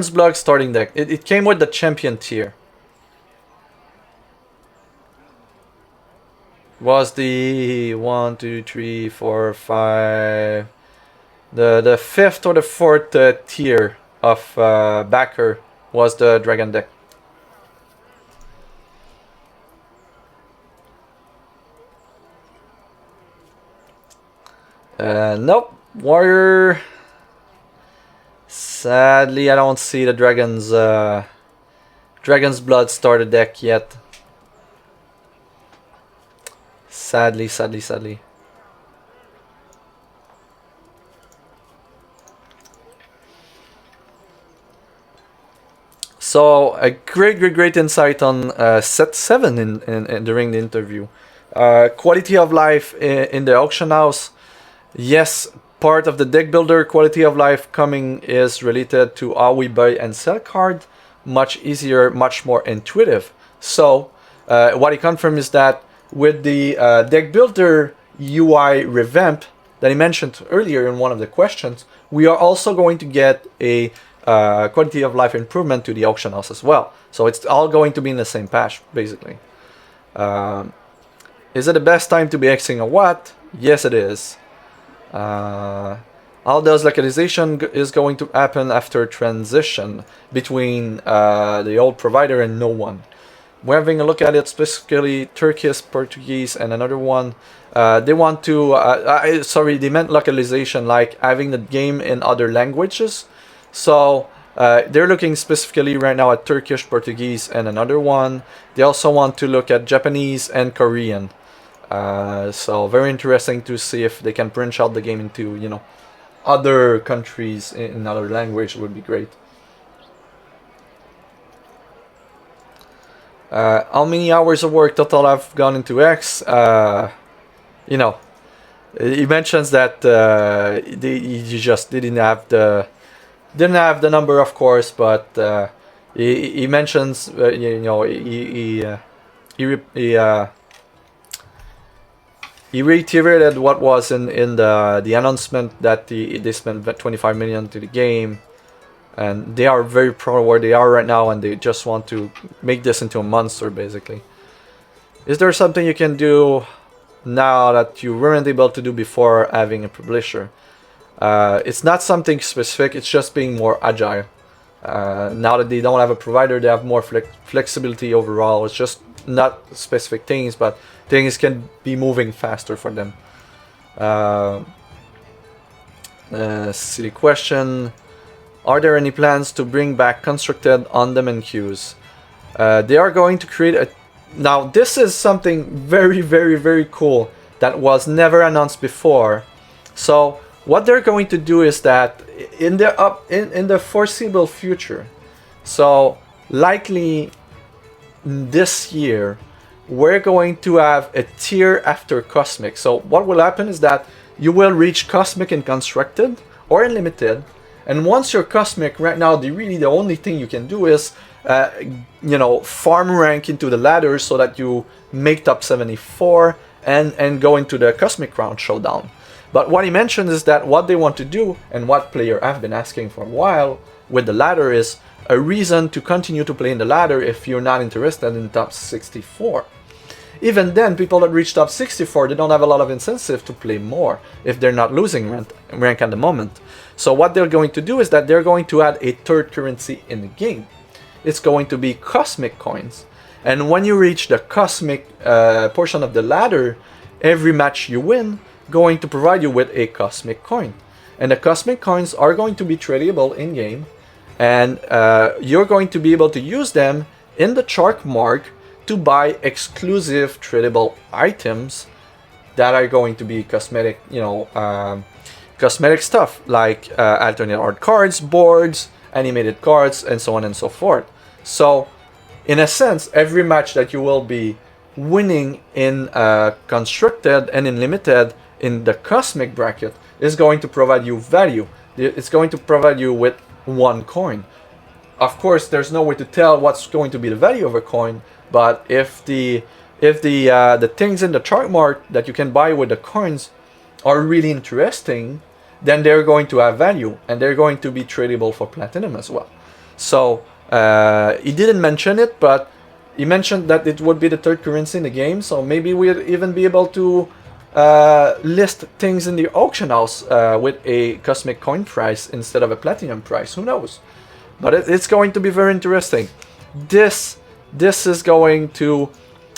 Blood starting deck. It came with the champion tier. Was the 1, 2, 3, 4, 5... The 5th or the 4th tier of backer was the Dragon deck. Nope. Warrior. Sadly, I don't see the Dragon's Dragon's Blood starter deck yet. Sadly, sadly, sadly. So a great insight on set 7 in during the interview. Quality of life in the auction house. Yes, part of the deck builder quality of life coming is related to how we buy and sell card. Much easier, much more intuitive. So what he confirmed is that with the deck builder UI revamp that he mentioned earlier in one of the questions, we are also going to get a quality of life improvement to the auction house as well. So it's all going to be in the same patch, basically. Is it the best time to be Xing a what? Yes, it is. How does localization is going to happen after transition between the old provider and no one? We're having a look at it, specifically Turkish, Portuguese, and another one. They want to, sorry, they meant localization, like having the game in other languages. So they're looking specifically right now at Turkish, Portuguese, and another one. They also want to look at Japanese and Korean. So very interesting to see if they can branch out the game into, you know, other countries in other language. Would be great. How many hours of work total have gone into X? You know, he mentions that you just didn't have the number, of course, but he mentions you know, he reiterated what was in the announcement that they spent 25 million to the game, and they are very proud of where they are right now, and they just want to make this into a monster, basically. Is there something you can do now that you weren't able to do before having a publisher? It's not something specific, it's just being more agile. Now that they don't have a provider, they have more flexibility overall. It's just not specific things, but things can be moving faster for them. Silly question. Are there any plans to bring back constructed on-demand queues? They are going to create a... Now, this is something very cool that was never announced before. So what they're going to do is that in the foreseeable future, so likely this year, we're going to have a tier after Cosmic. So what will happen is that you will reach Cosmic in Constructed or in Limited, and once you're Cosmic, right now the only thing you can do is you know, farm rank into the ladder so that you make top 74 and go into the Cosmic Round Showdown. But what he mentioned is that what they want to do, and what player have been asking for a while with the ladder, is a reason to continue to play in the ladder if you're not interested in top 64. Even then, people that reach top 64, they don't have a lot of incentive to play more if they're not losing rank at the moment. So what they're going to do is that they're going to add a third currency in the game. It's going to be Cosmic Coins. And when you reach the Cosmic portion of the ladder, every match you win going to provide you with a Cosmic Coin. And the Cosmic Coins are going to be tradable in-game, and you're going to be able to use them in the chart mark to buy exclusive tradable items that are going to be cosmetic, you know, cosmetic stuff like alternate art cards, boards, animated cards, and so on and so forth. So in a sense, every match that you will be winning in Constructed and in Limited in the Cosmic bracket is going to provide you value. It's going to provide you with one coin. Of course, there's no way to tell what's going to be the value of a coin, but if the things in the chart mark that you can buy with the coins are really interesting, then they're going to have value, and they're going to be tradable for platinum as well. So he didn't mention it, but he mentioned that it would be the third currency in the game, so maybe we'll even be able to list things in the auction house with a Cosmic Coin price instead of a platinum price. Who knows? But it's going to be very interesting. This is going to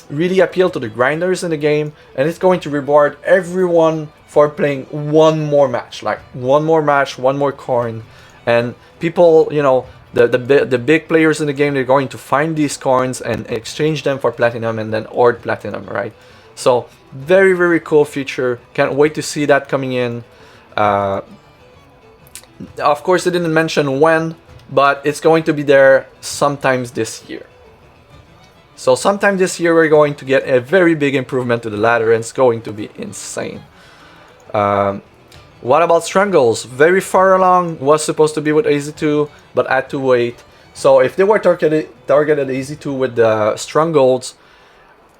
really appeal to the grinders in the game, and it's going to reward everyone for playing one more match, like one more match, one more coin. And people, you know, the big players in the game, they're going to find these coins and exchange them for platinum and then hoard platinum, right? So very, very cool feature. Can't wait to see that coming in. Of course, it didn't mention when, but it's going to be there sometimes this year. So sometime this year we're going to get a very big improvement to the ladder, and it's going to be insane. What about Strangles? Very far along, was supposed to be with AZ2, but had to wait. So if they were targeted AZ2 with the Strangles,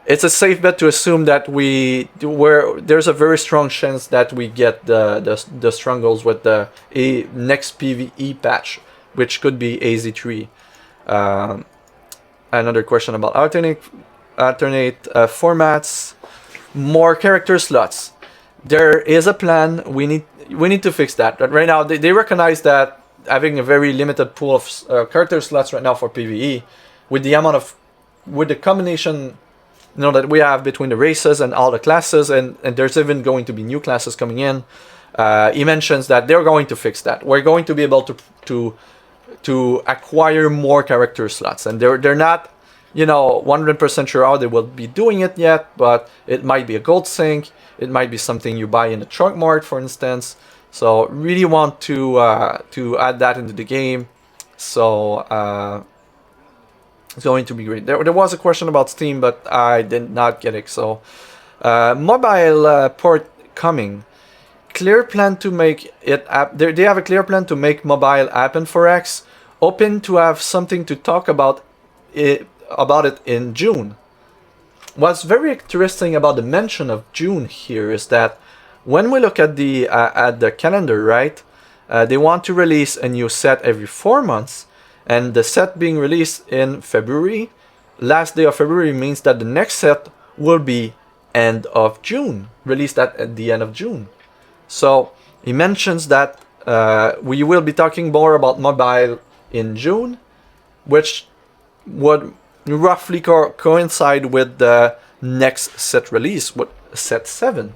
it's a safe bet to assume that there's a very strong chance that we get the Strangles with the next PvE patch, which could be AZ3. Another question about alternate formats, more character slots. There is a plan. We need to fix that. But right now, they recognize that having a very limited pool of character slots right now for PvE, with the combination, that we have between the races and all the classes, and there's even going to be new classes coming in. He mentions that they're going to fix that. We're going to be able to acquire more character slots, and they're not 100% sure how they will be doing it yet, but it might be a gold sync, it might be something you buy in the truck mart, for instance. So really want to add that into the game. So it's going to be great. There was a question about Steam, but I did not get it. So mobile port coming. Clear plan to make it app. They have a clear plan to make mobile happen for X. Open to have something to talk about it in June. What's very interesting about the mention of June here is that when we look at the calendar, right, they want to release a new set every 4 months, and the set being released in February, last day of February, means that the next set will be end of June, released at the end of June. So he mentions that we will be talking more about mobile in June, which would roughly coincide with the next set release, with set 7.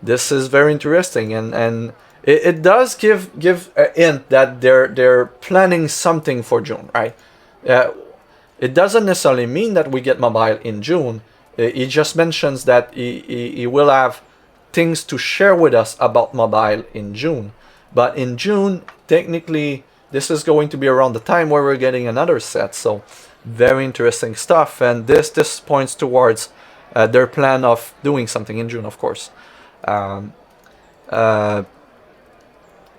This is very interesting, and it does give a hint that they're planning something for June, right? It doesn't necessarily mean that we get mobile in June. He just mentions that he will have things to share with us about mobile in June. But in June, technically, this is going to be around the time where we're getting another set. So very interesting stuff, and this points towards their plan of doing something in June, of course.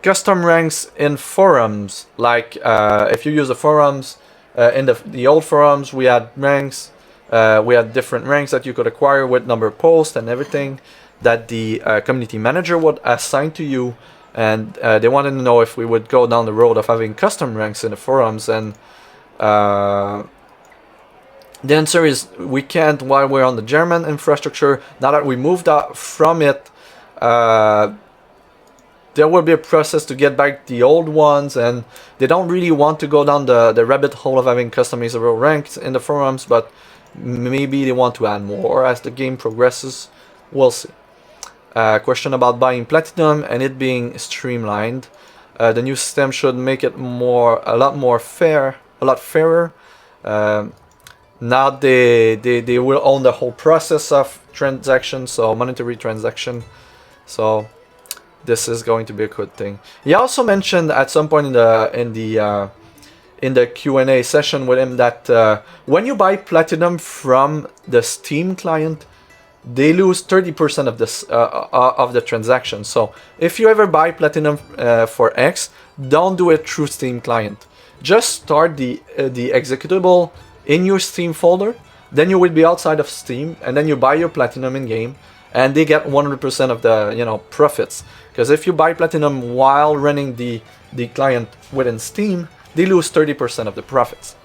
Custom ranks in forums, like if you use the forums, in the old forums we had ranks, we had different ranks that you could acquire with number of posts and everything that the community manager would assign to you, and they wanted to know if we would go down the road of having custom ranks in the forums, and the answer is we can't while we're on the German infrastructure. Now that we moved out from it, there will be a process to get back the old ones, and they don't really want to go down the rabbit hole of having customizable ranks in the forums, but maybe they want to add more as the game progresses. We'll see. Question about buying platinum and it being streamlined. The new system should make it a lot fairer. Now they will own the whole process of transaction, so monetary transaction. So this is going to be a good thing. He also mentioned at some point in the Q&A session with him that when you buy platinum from the Steam client, they lose 30% of this of the transaction. So if you ever buy platinum for X, don't do it through Steam client. Just start the executable in your Steam folder, then you will be outside of Steam, and then you buy your platinum in game, and they get 100% of the profits. Because if you buy platinum while running the client within Steam, they lose 30% of the profits.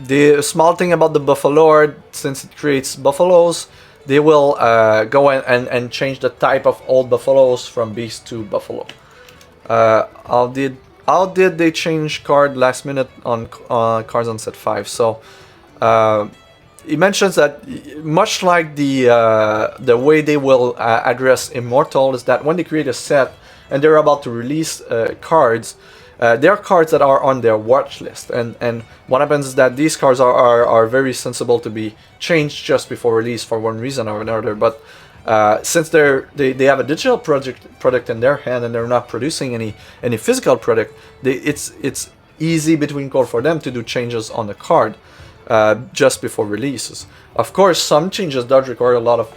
The small thing about the Buffalo, since it creates buffaloes, they will go in and change the type of old buffaloes from beast to buffalo. How did they change card last minute on cards on set 5? So he mentions that much like the way they will address Immortal is that when they create a set, and they're about to release cards, there are cards that are on their watch list, and what happens is that these cards are very sensible to be changed just before release for one reason or another. But since they have a digital product in their hand and they're not producing any physical product, it's easy between code for them to do changes on the card just before releases. Of course, some changes does require a lot of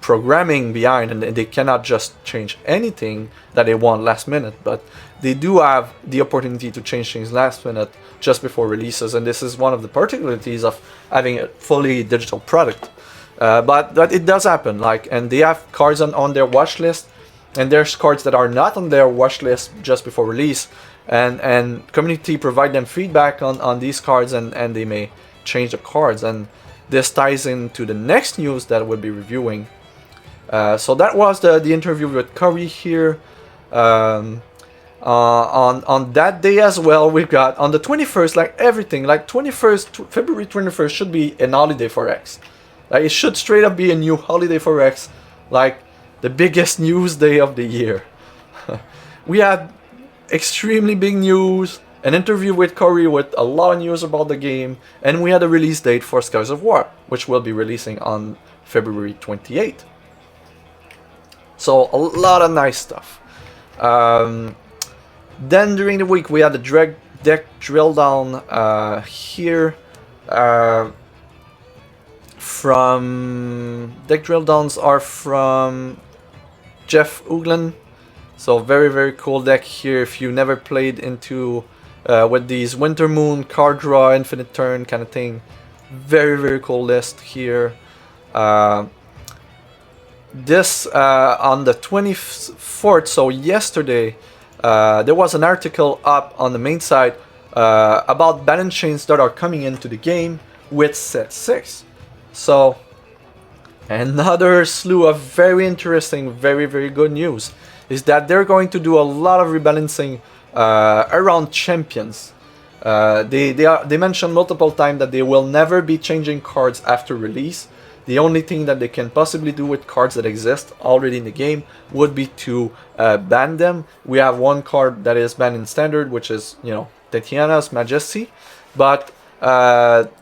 programming behind, and they cannot just change anything that they want last minute, but they do have the opportunity to change things last minute just before releases, and this is one of the particularities of having a fully digital product. But it does happen, and they have cards on their watch list, and there's cards that are not on their watch list just before release, and community provide them feedback on these cards, and they may change the cards, and this ties into the next news that we'll be reviewing. So that was the interview with Curry here. On that day as well, we've got on the 21st, February 21st should be an holiday for X. It should straight up be a new holiday for X, the biggest news day of the year. We had extremely big news, an interview with Corey with a lot of news about the game, and we had a release date for Skies of War, which will be releasing on February 28th. So a lot of nice stuff. Then during the week we had the deck drill down here. From deck drill downs are from Jeff Uglan. So very cool deck here. If you never played into with these Winter Moon, card draw, infinite turn kind of thing, very cool list here. This on the 24th, so yesterday, there was an article up on the main site about balance chains that are coming into the game with set 6. So another slew of very interesting, very good news is that they're going to do a lot of rebalancing around champions. They mentioned multiple times that they will never be changing cards after release. The only thing that they can possibly do with cards that exist already in the game would be to ban them. We have one card that is banned in standard, which is Tatiana's Majesty, but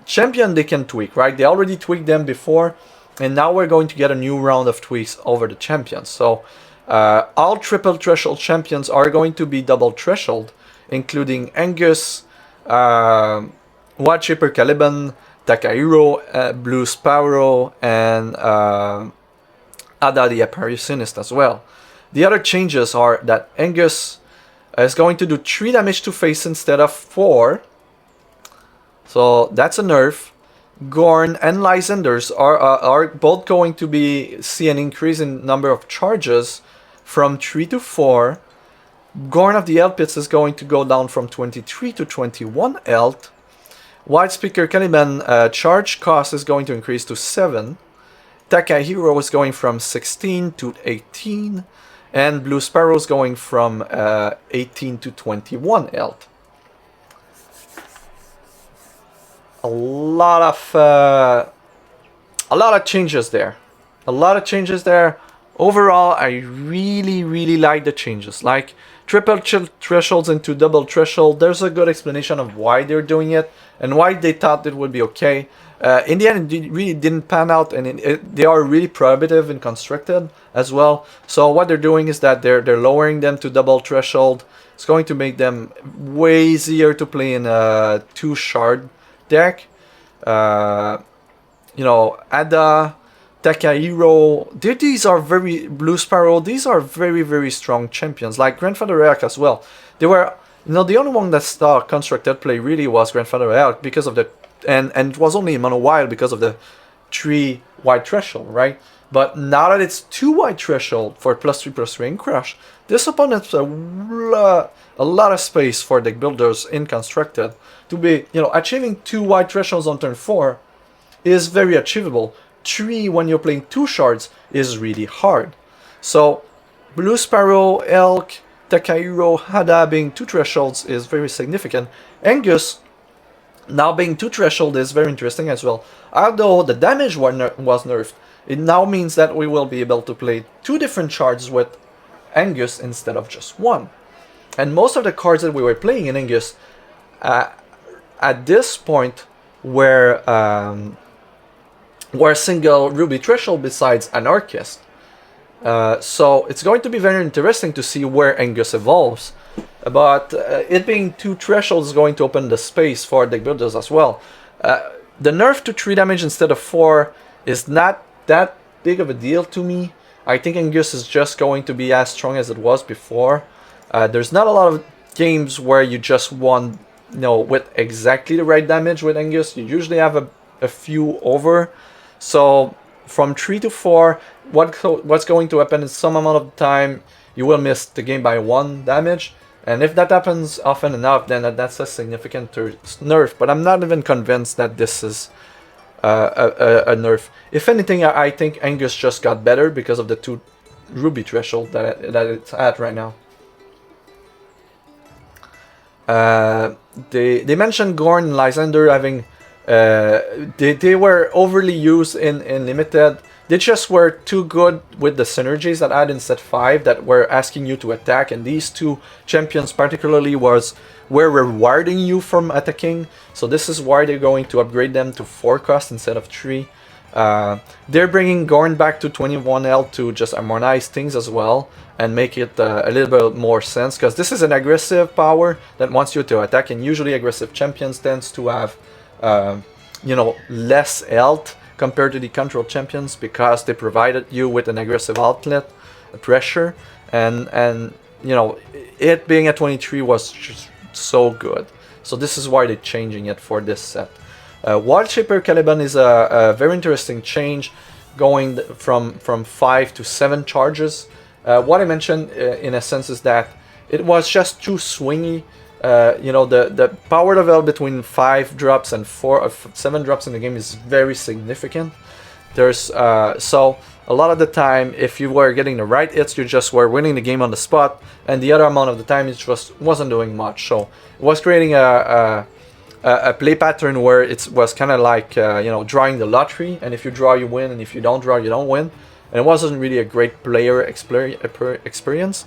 champion they can tweak, right? They already tweaked them before, and now we're going to get a new round of tweaks over the champions. So all triple threshold champions are going to be double threshold, including Angus, Wild Shaper Caliban, Takahiro, Blue Sparrow, and Ada the Apparitionist as well. The other changes are that Angus is going to do 3 damage to face instead of 4. So that's a nerf. Gorn and Lysanders are both going to see an increase in number of charges from 3 to 4. Gorn of the Elpits is going to go down from 23 to 21 health. White Speaker Caliban charge cost is going to increase to 7. Takahiro is going from 16 to 18. And Blue Sparrow is going from 18 to 21 health. A lot of changes there. Overall, I really like the changes. Like triple thresholds into double threshold. There's a good explanation of why they're doing it and why they thought it would be okay. In the end, it really didn't pan out, and they are really prohibitive and constructed as well. So what they're doing is that they're lowering them to double threshold. It's going to make them way easier to play in a 2 shard deck. Ada, Takahiro, these are Blue Sparrow, these are very strong champions, like Grandfather Elk as well. They were, the only one that saw constructed play really was Grandfather Elk because of the, and it was only in Mono Wild because of the 3 white threshold, right? But now that it's 2 white threshold for +3/+3 in Crush, this opponent's a lot of space for deck builders in constructed to be, achieving 2 white thresholds on turn 4 is very achievable. 3 when you're playing 2 shards is really hard. So Blue Sparrow, Elk, Takahiro, Hada being 2 thresholds is very significant. Angus now being 2 threshold is very interesting as well. Although the damage was nerfed, it now means that we will be able to play 2 different shards with Angus instead of just one. And most of the cards that we were playing in Angus at this point were single ruby threshold besides Anarchist. So it's going to be very interesting to see where Angus evolves. But it being 2 thresholds is going to open the space for deck builders as well. The nerf to 3 damage instead of 4 is not that big of a deal to me. I think Angus is just going to be as strong as it was before. There's not a lot of games where you just won, with exactly the right damage with Angus. You usually have a few over. So from 3 to 4, what's going to happen is some amount of time you will miss the game by 1 damage. And if that happens often enough, then that's a significant nerf. But I'm not even convinced that this is a nerf. If anything, I think Angus just got better because of the 2 ruby threshold that it's at right now. They mentioned Gorn and Lysander having they were overly used in limited. They just were too good with the synergies that had in set 5 that were asking you to attack, and these 2 champions particularly were rewarding you from attacking. So this is why they're going to upgrade them to 4 cost instead of 3. They're bringing Gorn back to 21 health to just harmonize things as well and make it a little bit more sense, because this is an aggressive power that wants you to attack, and usually aggressive champions tends to have less health compared to the control champions because they provided you with an aggressive outlet, pressure, and it being at 23 was just so good. So this is why they're changing it for this set. Wildshaper Caliban is a very interesting change, going from 5 to 7 charges. What I mentioned in a sense is that it was just too swingy. The power level between 5 drops and 7 drops in the game is very significant. There's so a lot of the time, if you were getting the right hits, you just were winning the game on the spot, and the other amount of the time it just wasn't doing much. So it was creating a play pattern where it was kind of like drawing the lottery, and if you draw you win, and if you don't draw you don't win, and it wasn't really a great player experience.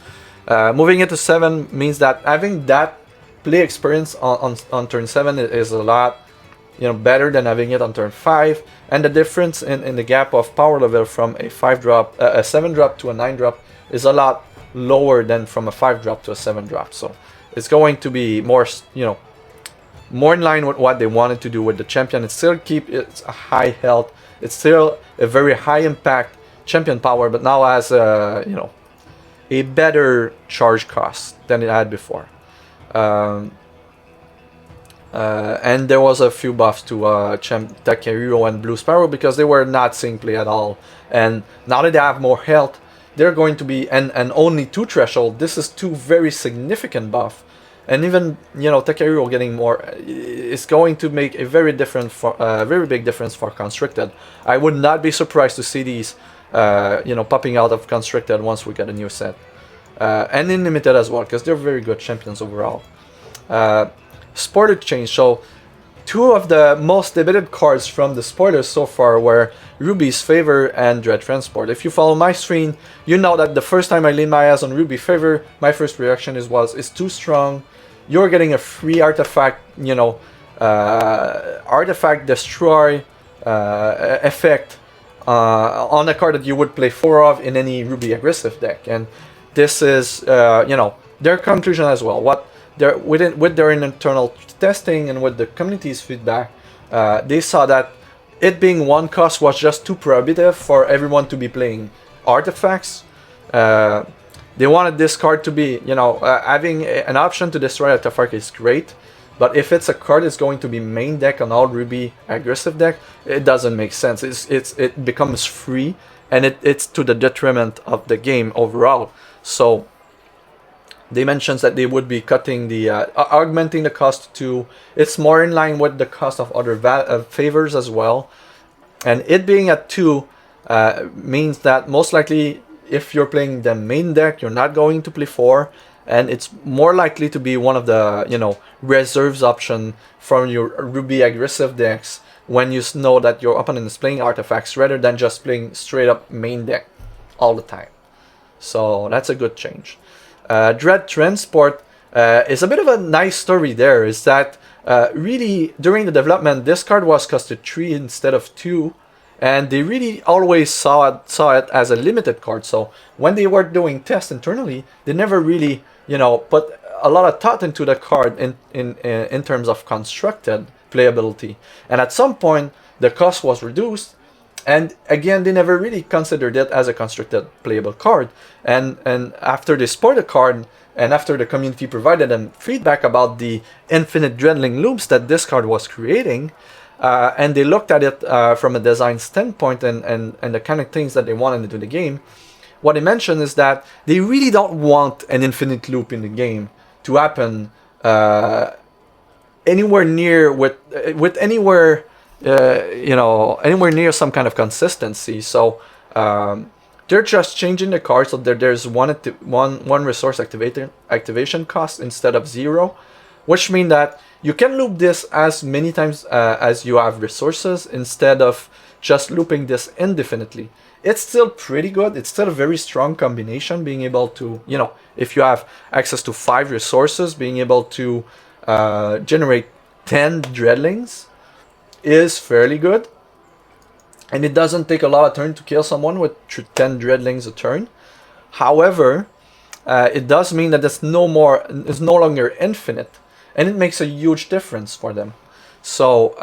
Moving it to 7 means that having that play experience on turn 7 is a lot better than having it on turn 5, and the difference in the gap of power level from a 5 drop, a 7 drop to a 9 drop is a lot lower than from a 5 drop to a 7 drop. So it's going to be more more in line with what they wanted to do with the champion. It still keep its a high health, it's still a very high impact champion power, but now has a better charge cost than it had before. And there was a few buffs to Takehiro and Blue Sparrow because they were not seeing play at all, and now that they have more health, they're going to be and only 2 threshold. This is 2 very significant buff, and even Takehiro getting more is going to make a very big difference for Constricted. I would not be surprised to see these popping out of Constricted once we get a new set. And in limited as well, because they're very good champions overall. Spoiler change. So 2 of the most debated cards from the spoilers so far were Ruby's Favor and Dread Transport. If you follow my stream, you know that the first time I laid my eyes on Ruby Favor, my first reaction it's too strong. You're getting a free artifact, artifact destroy effect on a card that you would play 4 of in any Ruby aggressive deck, and this is their conclusion as well. With their internal testing and with the community's feedback, they saw that it being 1 cost was just too prohibitive for everyone to be playing artifacts. They wanted this card to be, having an option to destroy artifact is great, but if it's a card that's going to be main deck on all Ruby aggressive deck, it doesn't make sense. It becomes free, and it's to the detriment of the game overall. So they mentioned that they would be cutting the augmenting the cost to it's more in line with the cost of other favors as well, and it being at 2 means that most likely if you're playing the main deck, you're not going to play 4, and it's more likely to be one of the reserves option from your Ruby aggressive decks when you know that your opponent is playing artifacts rather than just playing straight up main deck all the time. So that's a good change. Dread Transport is a bit of a nice story there, is that really during the development this card was costed 3 instead of 2, and they really always saw it as a limited card. So when they were doing tests internally, they never really, you know, put a lot of thought into the card in terms of constructed playability. And at some point the cost was reduced, and again they never really considered it as a constructed playable card. And after they spoiled the card, and after the community provided them feedback about the infinite dreadling loops that this card was creating, and they looked at it from a design standpoint and the kind of things that they wanted into the game, what they mentioned is that they really don't want an infinite loop in the game to happen anywhere near with anywhere you know, anywhere near some kind of consistency. So they're just changing the card so that there's one resource activation cost instead of 0, which means that you can loop this as many times as you have resources instead of just looping this indefinitely. It's still pretty good. It's still a very strong combination, being able to, you know, if you have access to 5 resources, being able to generate 10 dreadlings is fairly good. And it doesn't take a lot of turn to kill someone with 10 dreadlings a turn. However, it does mean that it's no longer infinite, and it makes a huge difference for them. So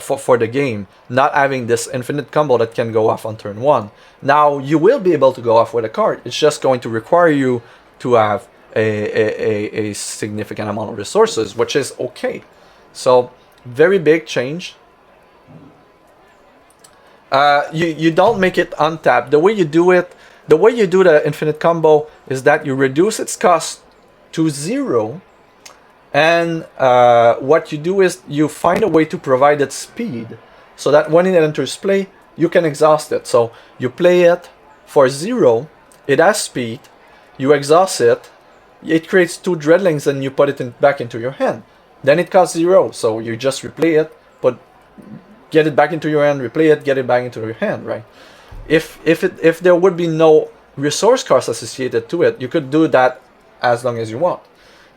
for the game, not having this infinite combo that can go off on turn 1. Now you will be able to go off with a card. It's just going to require you to have a significant amount of resources, which is okay. So very big change. You don't make it untapped. The way you do it, the way you do the infinite combo is that you reduce its cost to 0, and what you do is you find a way to provide it speed so that when it enters play you can exhaust it. So you play it for 0, it has speed, you exhaust it, it creates 2 dreadlings, and you put it back into your hand. Then it costs 0, so you just replay it, get it back into your hand, replay it, get it back into your hand, right? If there would be no resource cost associated to it, you could do that as long as you want.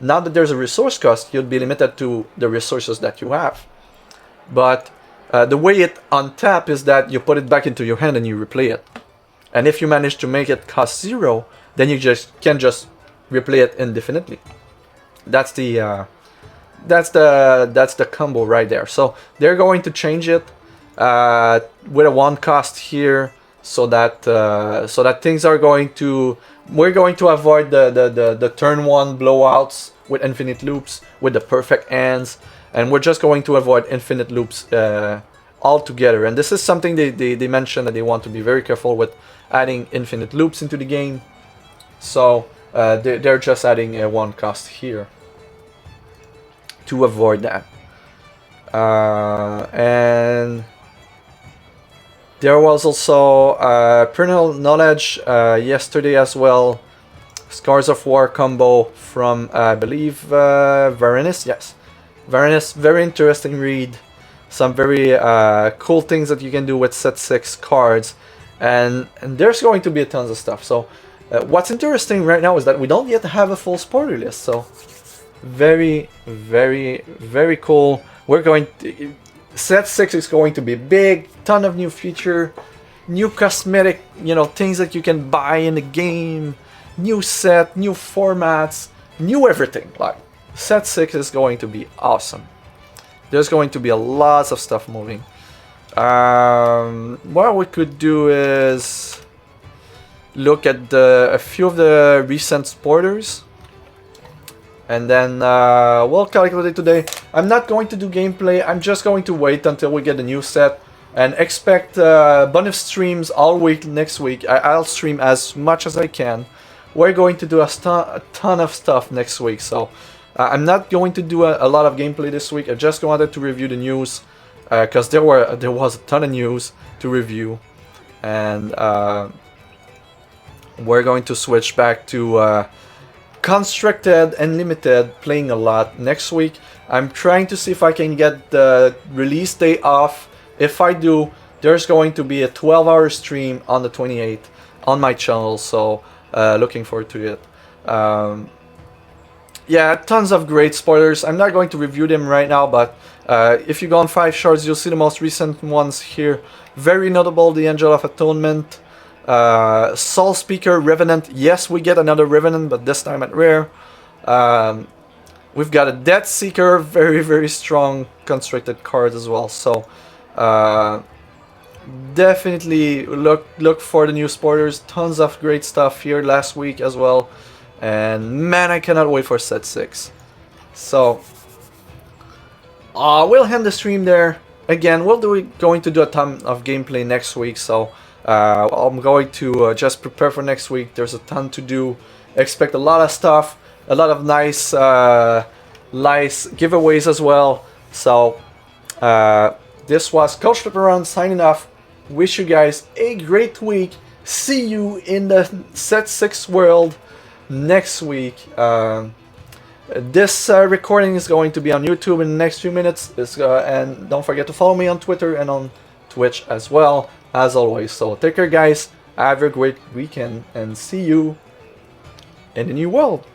Now that there's a resource cost, you'll be limited to the resources that you have. But the way it untap is that you put it back into your hand and you replay it. And if you manage to make it cost 0, then you can just replay it indefinitely. That's the combo right there. So they're going to change it with a 1 cost here, so that things are going to, we're going to avoid the turn 1 blowouts with infinite loops with the perfect hands, and we're just going to avoid infinite loops altogether. And this is something they mentioned, that they want to be very careful with adding infinite loops into the game. So they're just adding a 1 cost here to avoid that. And there was also Perennial Knowledge yesterday as well. Scars of War combo from, I believe, Varenis. Yes, Varenis, very interesting read. Some very cool things that you can do with set 6 cards. And there's going to be tons of stuff. So what's interesting right now is that we don't yet have a full spoiler list. So very, very, very cool. We're going to, set 6 is going to be big, ton of new feature, new cosmetic, you know, things that you can buy in the game, new set, new formats, new everything. Like, set 6 is going to be awesome. There's going to be a lot of stuff moving. What we could do is look at a few of the recent spoilers, and then we'll calculate it today. I'm not going to do gameplay. I'm just going to wait until we get a new set, and expect bonus streams all week next week. I'll stream as much as I can. We're going to do a ton of stuff next week, so I'm not going to do a lot of gameplay this week. I just wanted to review the news, because there was a ton of news to review, and we're going to switch back to constructed and limited, playing a lot next week. I'm trying to see if I can get the release day off. If I do, there's going to be a 12-hour stream on the 28th on my channel, so looking forward to it. Yeah, tons of great spoilers. I'm not going to review them right now, but if you go on 5 shards, you'll see the most recent ones here. Very notable, the Angel of Atonement, Soul Speaker, Revenant. Yes, we get another Revenant, but this time at rare. We've got a Death Seeker, very, very strong constructed card as well. So definitely look for the new spoilers. Tons of great stuff here last week as well. And man, I cannot wait for set 6. So we'll end the stream there. Again, going to do a ton of gameplay next week. So I'm going to just prepare for next week. There's a ton to do. Expect a lot of stuff. A lot of nice giveaways as well. So this was CoachFliperon signing off. Wish you guys a great week. See you in the set 6 world next week. This recording is going to be on YouTube in the next few minutes. And don't forget to follow me on Twitter and on Twitch as well, as always. So take care, guys. Have a great weekend and see you in the new world.